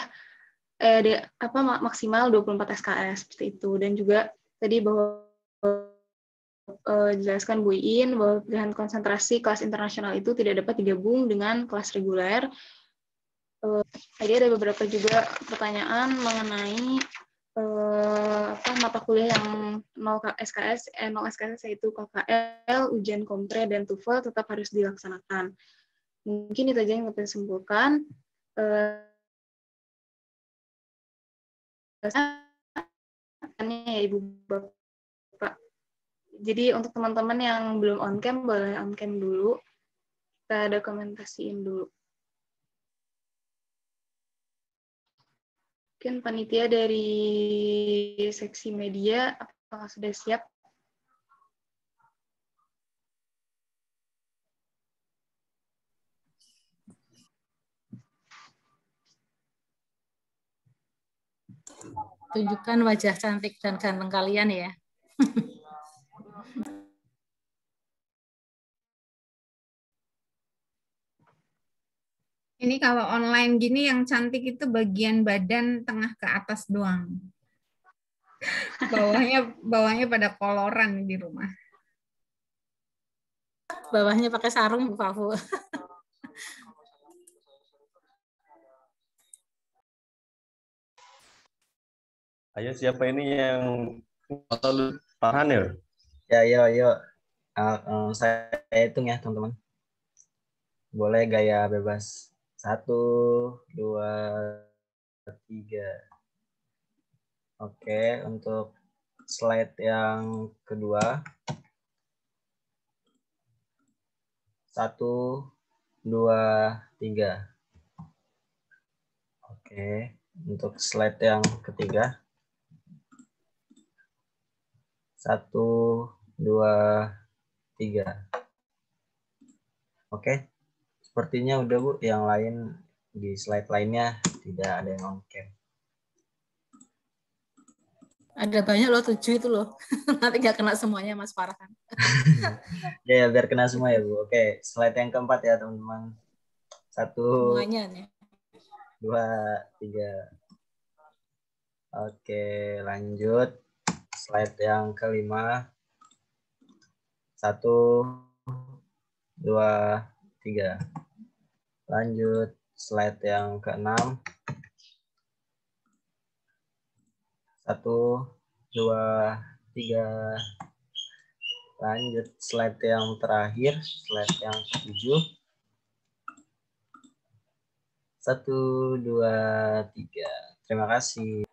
maksimal 24 SKS, seperti itu. Dan juga tadi bahwa jelaskan Bu Iin, bahwa pilihan konsentrasi kelas internasional itu tidak dapat digabung dengan kelas reguler. Tadi ada beberapa juga pertanyaan mengenai mata kuliah yang 0 SKS, yaitu KKL, ujian kompre, dan TOEFL tetap harus dilaksanakan. Mungkin itu aja yang dapat disimpulkan. Ya, Ibu Bapak. Jadi untuk teman-teman yang belum on cam, boleh on cam dulu. Kita dokumentasiin dulu. Mungkin panitia dari seksi media, apakah sudah siap? Tunjukkan wajah cantik dan ganteng kalian ya. Ini kalau online gini yang cantik itu bagian badan tengah ke atas doang. Bawahnya pada koloran di rumah. Bawahnya pakai sarung, Bu Fafu. Ayo, siapa ini yang Farhan ya? Ya, yuk. Saya hitung ya, teman-teman. Boleh gaya bebas. 1, 2, 3. Oke, untuk slide yang kedua. 1, 2, 3. Oke, untuk slide yang ketiga. 1, 2, 3. Oke, sepertinya udah Bu. Yang lain di slide lainnya tidak ada yang on cam. Ada banyak loh, 7 itu loh. Nanti nggak kena semuanya, Mas Farhan. Ya, biar kena semua ya Bu. Oke, slide yang keempat ya teman-teman. 1, Semuanya nih. 2, 3. Oke, lanjut. Slide yang kelima. 1, 2, 3. Lanjut. Slide yang keenam. 1, 2, 3. Lanjut. Slide yang terakhir. Slide yang ke-7. 1, 2, 3. Terima kasih.